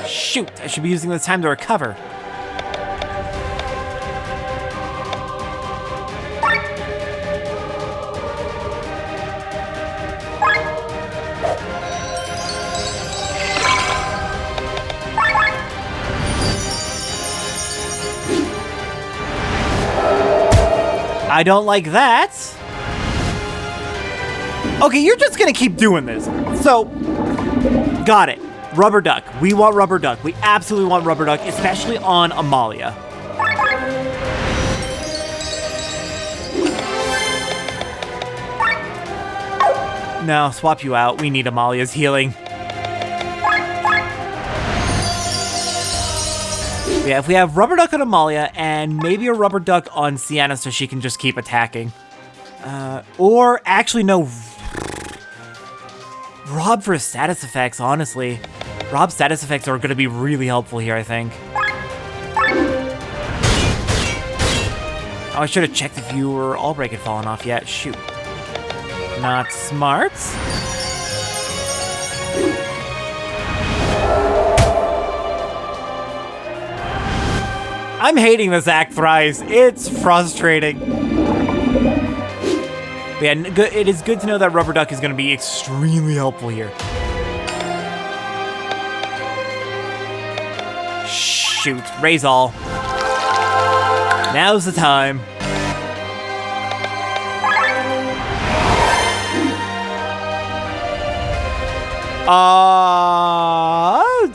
Shoot, I should be using this time to recover. I don't like that. Okay, you're just gonna keep doing this. So, got it. Rubber Duck. We want Rubber Duck. We absolutely want Rubber Duck, especially on Amalia. No, swap you out. We need Amalia's healing. Yeah, if we have Rubber Duck on Amalia and maybe a Rubber Duck on Sienna so she can just keep attacking. Or actually, no. Rob for status effects, honestly. Rob's status effects are going to be really helpful here, I think. Oh, I should have checked if you were All Break had fallen off yet. Shoot. Not smart. I'm hating this Act Thrice. It's frustrating. But yeah, it is good to know that Rubber Duck is going to be extremely helpful here. Shoot, raise all. Now's the time.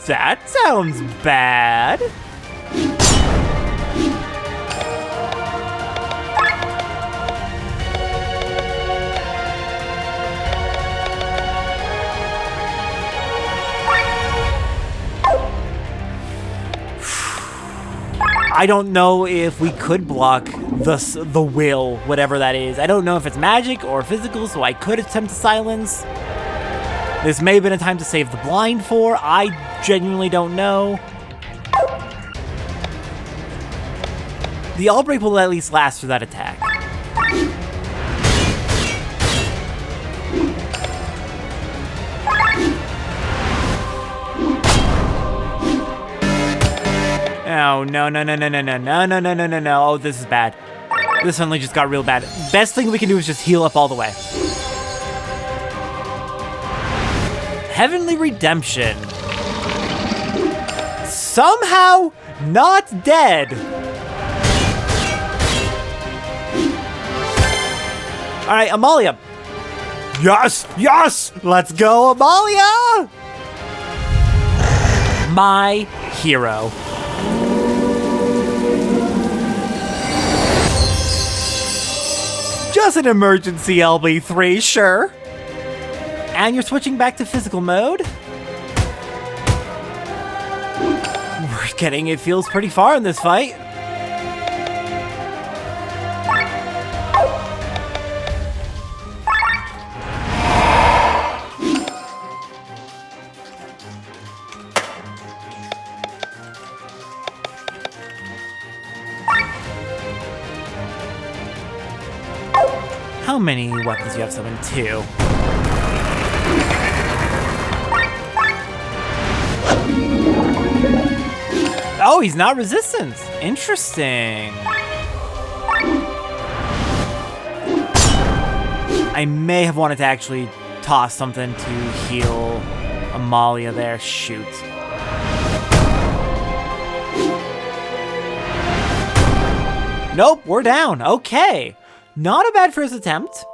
That sounds bad. I don't know if we could block the will, whatever that is. I don't know if it's magic or physical, so I could attempt to silence. This may have been a time to save the blind for. I genuinely don't know. The All Break will at least last for that attack. Oh, no. Oh, this is bad. This suddenly just got real bad. Best thing we can do is just heal up all the way. Heavenly Redemption. Somehow not dead. All right, Amalia. Yes. Let's go, Amalia. My hero. Just an emergency LB3, sure. And you're switching back to physical mode. We're getting, it feels pretty far in this fight. How many weapons do you have summoned? 2. Oh, he's not resistant. Interesting. I may have wanted to actually toss something to heal Amalia there. Shoot. Nope, we're down. Okay. Not a bad first attempt.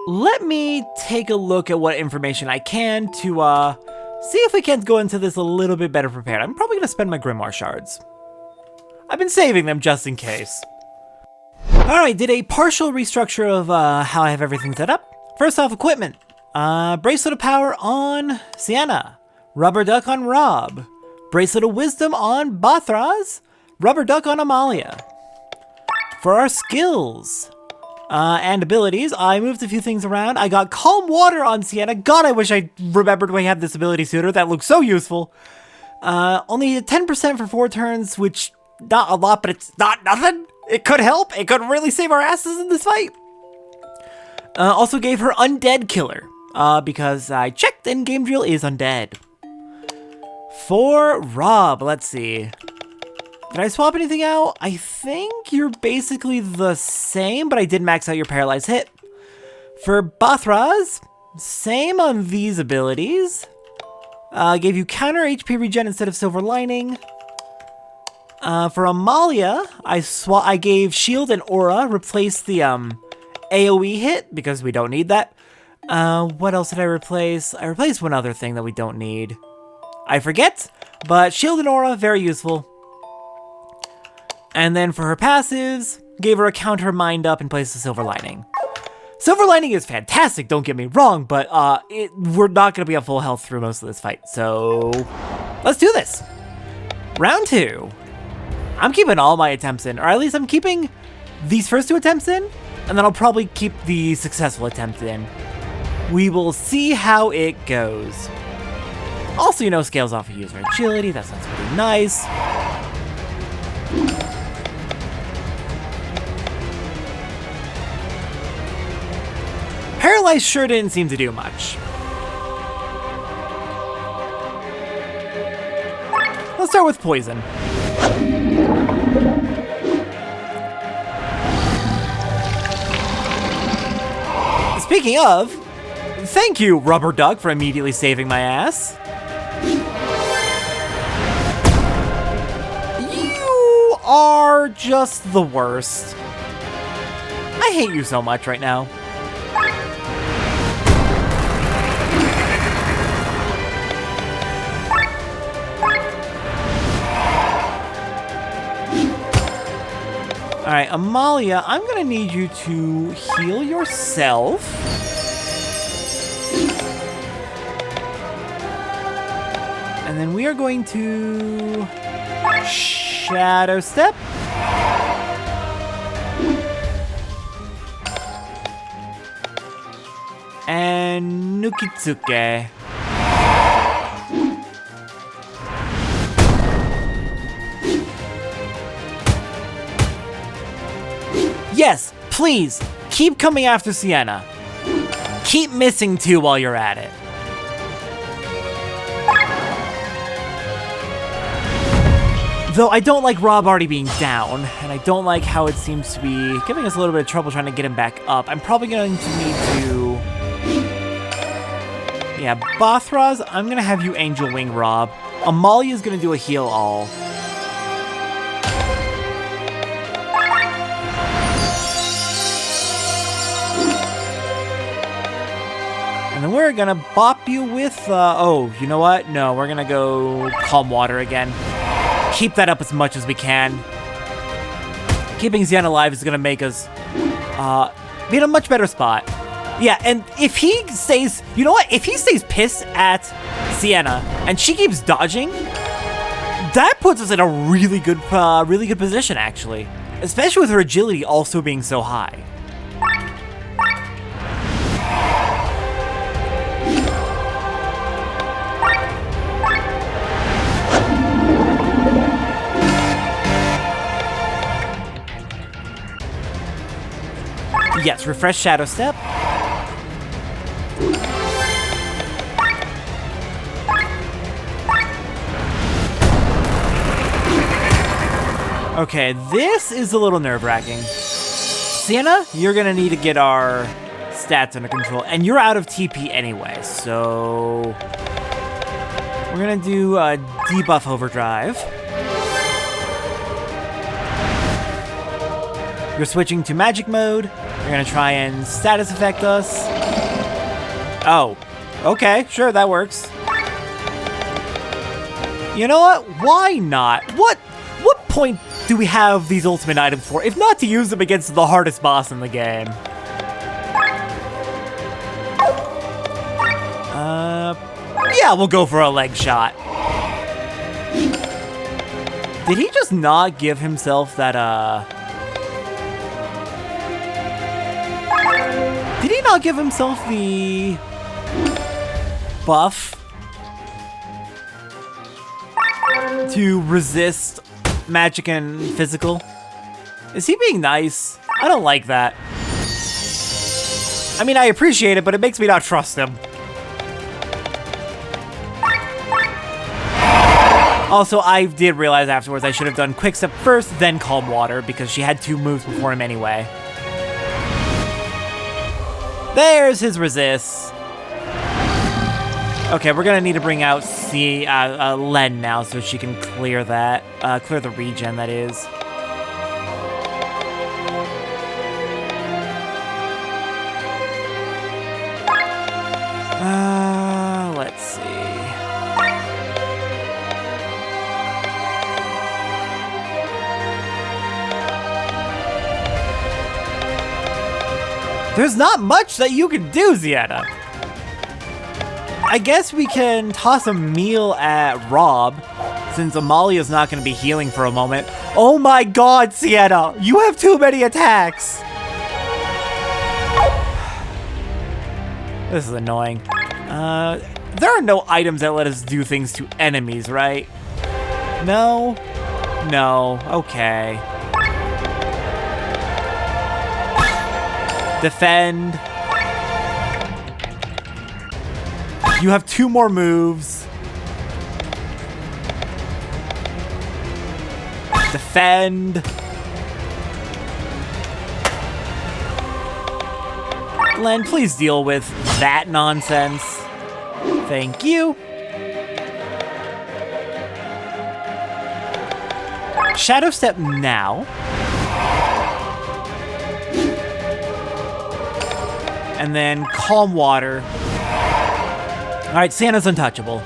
Let me take a look at what information I can to see if we can't go into this a little bit better prepared. I'm probably going to spend my Grimoire shards. I've been saving them just in case. Alright, did a partial restructure of how I have everything set up. First off, equipment. Bracelet of Power on Sienna. Rubber Duck on Rob. Bracelet of Wisdom on Bathraz. Rubber Duck on Amalia. For our skills and abilities, I moved a few things around. I got Calm Water on Sienna. God, I wish I remembered we had this ability sooner. That looks so useful. Only 10% for 4 turns, which not a lot, but it's not nothing. It could help. It could really save our asses in this fight. Also gave her Undead Killer, because I checked and Gaemdriel is undead. For Rob, let's see. Did I swap anything out? I think you're basically the same, but I did max out your Paralyzed Hit. For Bathraz, same on these abilities. Gave you counter HP regen instead of Silver Lining. For Amalia, I gave Shield and Aura, replaced the AoE hit, because we don't need that. What else did I replace? I replaced one other thing that we don't need. I forget, but Shield and Aura, very useful. And then for her passives, gave her a counter Mind Up in place of Silver Lining. Silver Lining is fantastic, don't get me wrong, but we're not going to be at full health through most of this fight, so let's do this. Round 2. I'm keeping all my attempts in, or at least I'm keeping these first 2 attempts in, and then I'll probably keep the successful attempt in. We will see how it goes. Also, you know, scales off of user agility. That sounds pretty nice. Paralyzed sure didn't seem to do much. Let's start with poison. Speaking of, thank you, Rubber Duck, for immediately saving my ass. You are just the worst. I hate you so much right now. Alright, Amalia, I'm gonna need you to heal yourself. And then we are going to Shadow Step. And Nukitsuke. Yes, please, keep coming after Sienna. Keep missing 2 while you're at it. Though I don't like Rob already being down, and I don't like how it seems to be giving us a little bit of trouble trying to get him back up. I'm probably going to need to... Yeah, Bathraz, I'm going to have you Angel Wing Rob. Amalia's going to do a heal all. And then we're gonna bop you with, oh, you know what? No, we're gonna go Calm Water again. Keep that up as much as we can. Keeping Xian alive is gonna make us, be in a much better spot. Yeah, and if he stays, you know what? If he stays pissed at Sienna and she keeps dodging, that puts us in a really good position, actually. Especially with her agility also being so high. Yes, refresh Shadow Step. Okay, this is a little nerve-wracking. Sienna, you're gonna need to get our stats under control, and you're out of TP anyway, so... We're gonna do a debuff overdrive. You're switching to magic mode. You're gonna try and status effect us. Oh, okay, sure, that works. You know what? Why not? What point do we have these ultimate items for, if not to use them against the hardest boss in the game? Yeah, we'll go for a leg shot. Did he just not give himself that, Did he not give himself the buff to resist magic and physical? Is he being nice? I don't like that. I mean, I appreciate it, but it makes me not trust him. Also, I did realize afterwards I should have done Quick Step first, then Calm Water, because she had 2 moves before him anyway. There's his Resist. Okay, we're gonna need to bring out Len now so she can clear that, clear the regen, that is. Let's see. There's not much that you can do, Sienna. I guess we can toss a meal at Rob, since Amalia's not going to be healing for a moment. Oh my god, Sienna! You have too many attacks! This is annoying. There are no items that let us do things to enemies, right? No? No. Okay. Defend. You have 2 more moves. Defend. Len, please deal with that nonsense. Thank you. Shadow Step now. And then Calm Water. Alright, Santa's untouchable.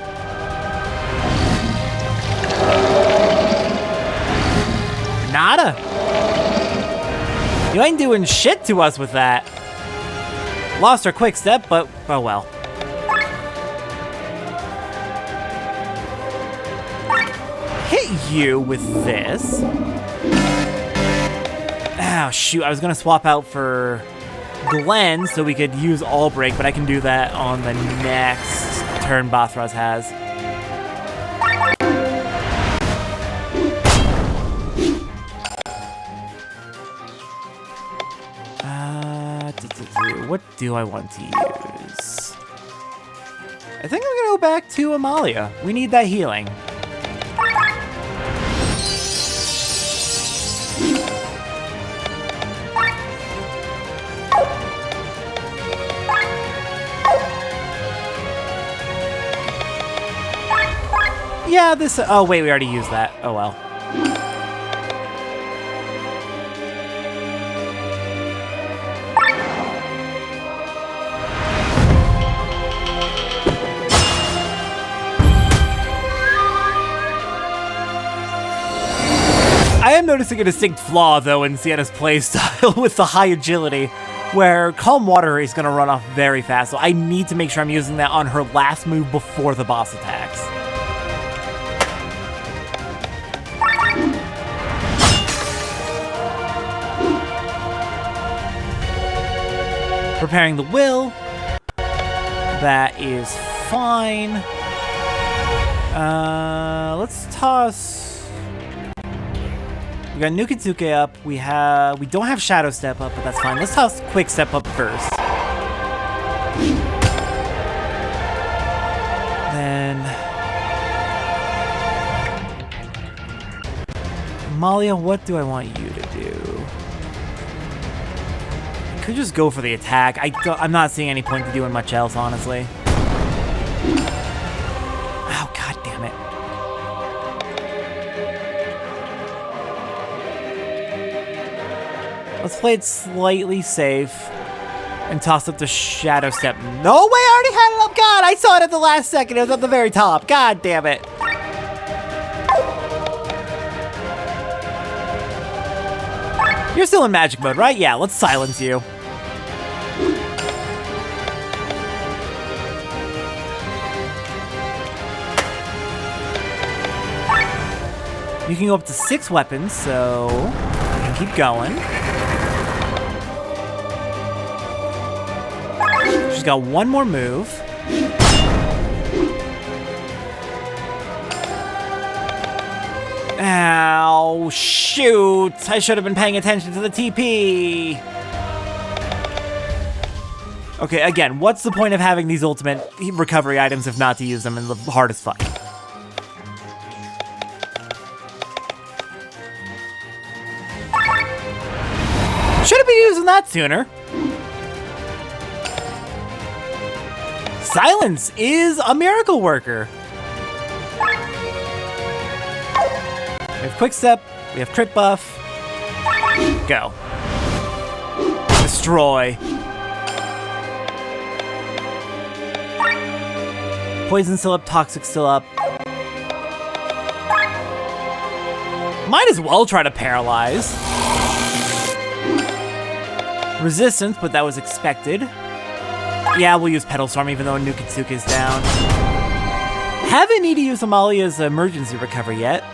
Nada. You ain't doing shit to us with that. Lost our Quick Step, but oh well. Hit you with this. Oh shoot, I was gonna swap out for Glenn so we could use All Break, but I can do that on the next turn Bathraz has. What do I want to use? I think I'm gonna go back to Amalia. We need that healing. Yeah, this... Oh, wait, we already used that. Oh, well. I am noticing a distinct flaw, though, in Sienna's playstyle with the high agility, where Calm Water is going to run off very fast, so I need to make sure I'm using that on her last move before the boss attacks. Preparing the will. That is fine. Let's toss... We got Nukitsuke up. We don't have Shadow Step up, but that's fine. Let's toss Quick Step up first. Then Amalia, what do I want you to do? I could just go for the attack. I'm not seeing any point to doing much else, honestly. Oh, god damn it. Let's play it slightly safe and toss up the Shadow Step. No way, I already had it up. God, I saw it at the last second. It was at the very top. God damn it. You're still in magic mode, right? Yeah, let's silence you. You can go up to 6 weapons, so you can keep going. She's got 1 more move. Ow, shoot. I should have been paying attention to the TP. Okay, again, what's the point of having these ultimate recovery items if not to use them in the hardest fight? Should have been using that sooner. Silence is a miracle worker. We have quick step, we have crit buff. Go. Destroy. Poison still up, toxic still up. Might as well try to paralyze. Resistance, but that was expected. Yeah, we'll use Petal Storm even though Nukitsuka is down. Haven't need to use Amalia's emergency recovery yet.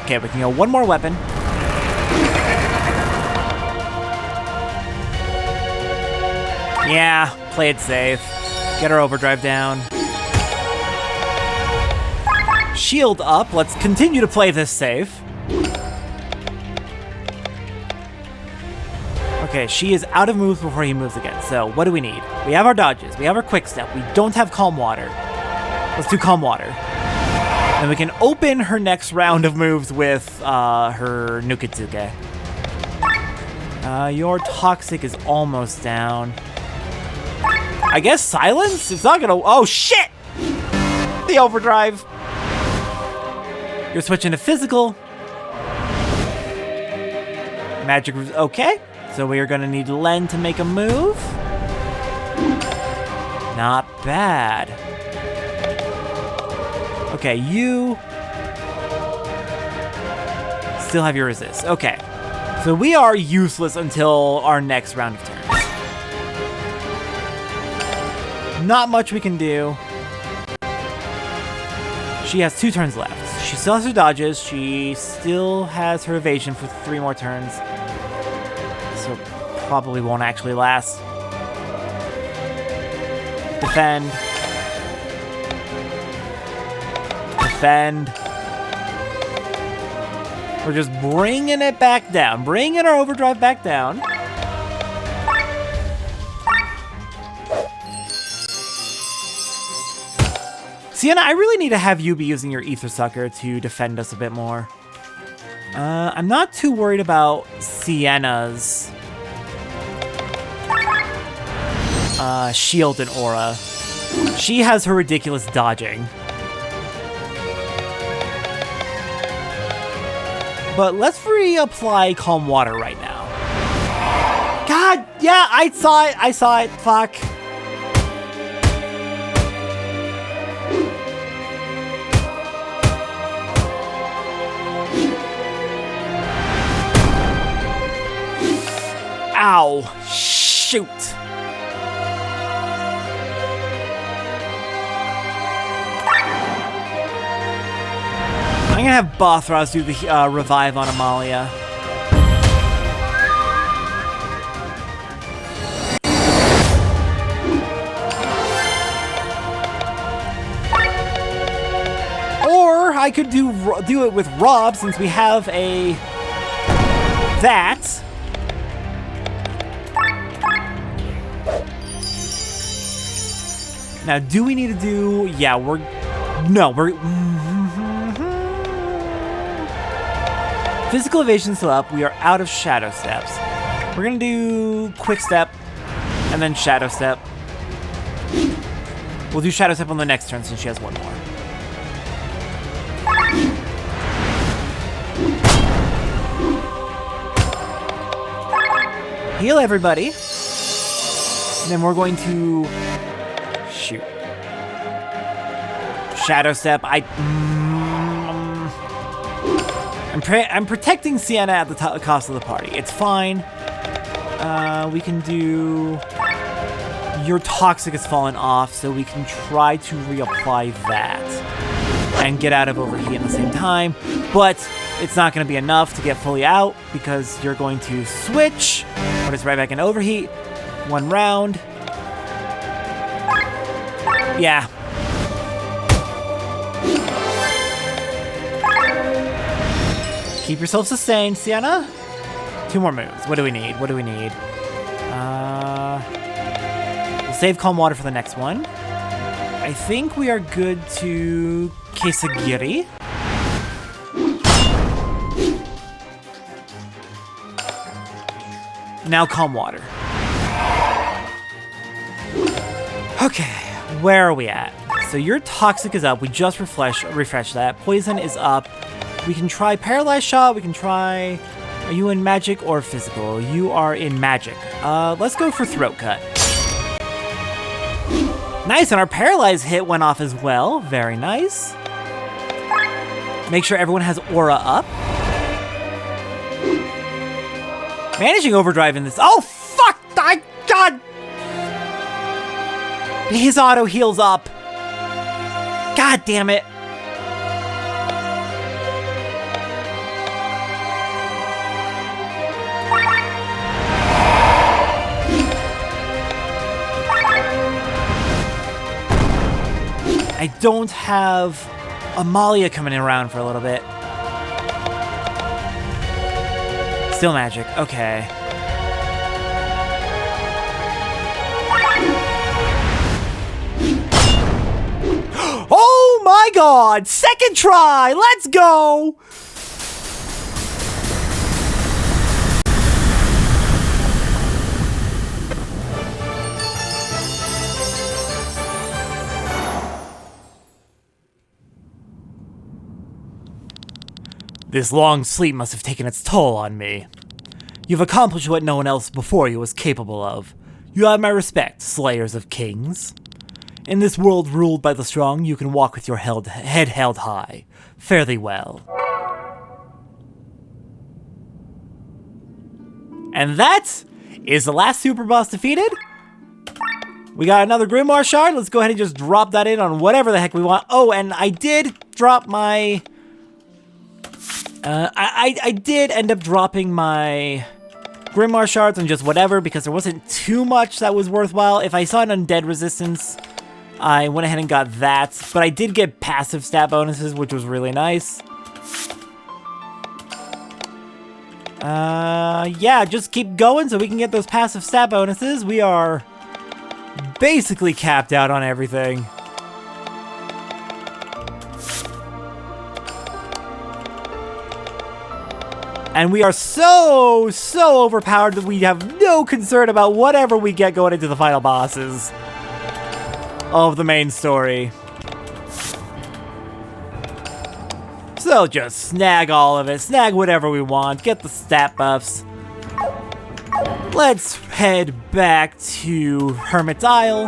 Okay, we can go one more weapon. Yeah, play it safe. Get our overdrive down. Shield up. Let's continue to play this safe. Okay, she is out of moves before he moves again. So what do we need? We have our dodges. We have our quick step. We don't have Calm Water. Let's do Calm Water. And we can open her next round of moves with her Nukitsuke. Your Toxic is almost down. I guess Silence? It's not gonna... Oh, shit! The overdrive. You're switching to physical. Magic... Okay. So we are gonna need Len to make a move. Not bad. Okay, you... still have your resist. Okay. So we are useless until our next round of turns. Not much we can do. She has 2 turns left. She still has her dodges. She still has her evasion for 3 more turns. So probably won't actually last. Defend. Defend. We're just bringing it back down. Bringing our overdrive back down. Sienna, I really need to have you be using your Ether Sucker to defend us a bit more. I'm not too worried about Sienna's shield and aura. She has her ridiculous dodging. But let's reapply Calm Water right now. God, yeah, I saw it, fuck. Ow, shoot. I'm gonna have Bothraz do the revive on Amalia. Or I could do it with Rob since we have a that. Now, do we need to do... Yeah, we're... Physical evasion still up. We are out of Shadow Steps. We're going to do Quick Step and then Shadow Step. We'll do Shadow Step on the next turn since she has one more. Heal everybody. And then we're going to... Shoot. Shadow Step. I'm protecting Sienna at the cost of the party. It's fine. We can do... Your Toxic has fallen off, so we can try to reapply that. And get out of Overheat at the same time. But it's not going to be enough to get fully out, because you're going to switch. Put us right back in Overheat. 1 round. Yeah. Keep yourself sustained, Sienna. 2 more moves. What do we need? What do we need? We'll save Calm Water for the next one. I think we are good to Kesagiri. Now Calm Water. Okay, where are we at? So your Toxic is up. We just refreshed that. Poison is up. We can try Paralyzed Shot. We can try... Are you in Magic or Physical? You are in Magic. Let's go for Throat Cut. Nice, and our Paralyze hit went off as well. Very nice. Make sure everyone has Aura up. Managing Overdrive in this... Oh, fuck! God! His auto heals up. God damn it. I don't have Amalia coming around for a little bit. Still Magic, okay. Oh my god! Second try! Let's go! This long sleep must have taken its toll on me. You've accomplished what no one else before you was capable of. You have my respect, slayers of kings. In this world ruled by the strong, you can walk with your head held high. Fare thee well. And that is the last Superboss defeated. We got another Grimoire Shard. Let's go ahead and just drop that in on whatever the heck we want. Oh, and I did drop my... I did end up dropping my Grimoire Shards on just whatever because there wasn't too much that was worthwhile. If I saw an Undead Resistance, I went ahead and got that. But I did get passive stat bonuses, which was really nice. Yeah, just keep going so we can get those passive stat bonuses. We are basically capped out on everything. And we are so overpowered that we have no concern about whatever we get going into the final bosses of the main story. So just snag all of it, snag whatever we want, get the stat buffs. Let's head back to Hermit's Isle,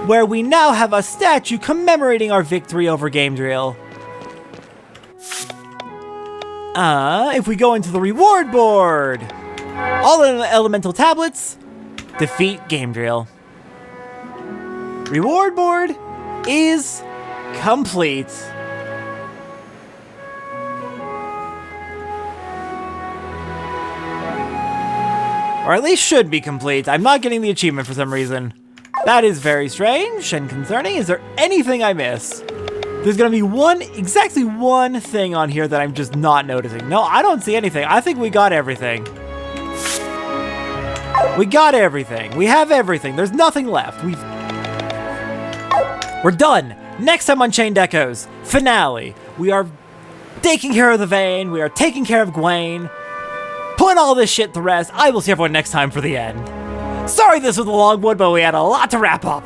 where we now have a statue commemorating our victory over Gaemdriel. If we go into the reward board, all the elemental tablets, defeat Gaemdriel. Reward board is complete. Or at least should be complete. I'm not getting the achievement for some reason. That is very strange and concerning. Is there anything I miss? There's gonna be exactly one thing on here that I'm just not noticing. No, I don't see anything. I think we got everything. We got everything. We have everything. There's nothing left. We're done. Next time on Chained Echoes, finale. We are taking care of the vein. We are taking care of Gwen. Putting all this shit to rest. I will see everyone next time for the end. Sorry this was a long one, but we had a lot to wrap up.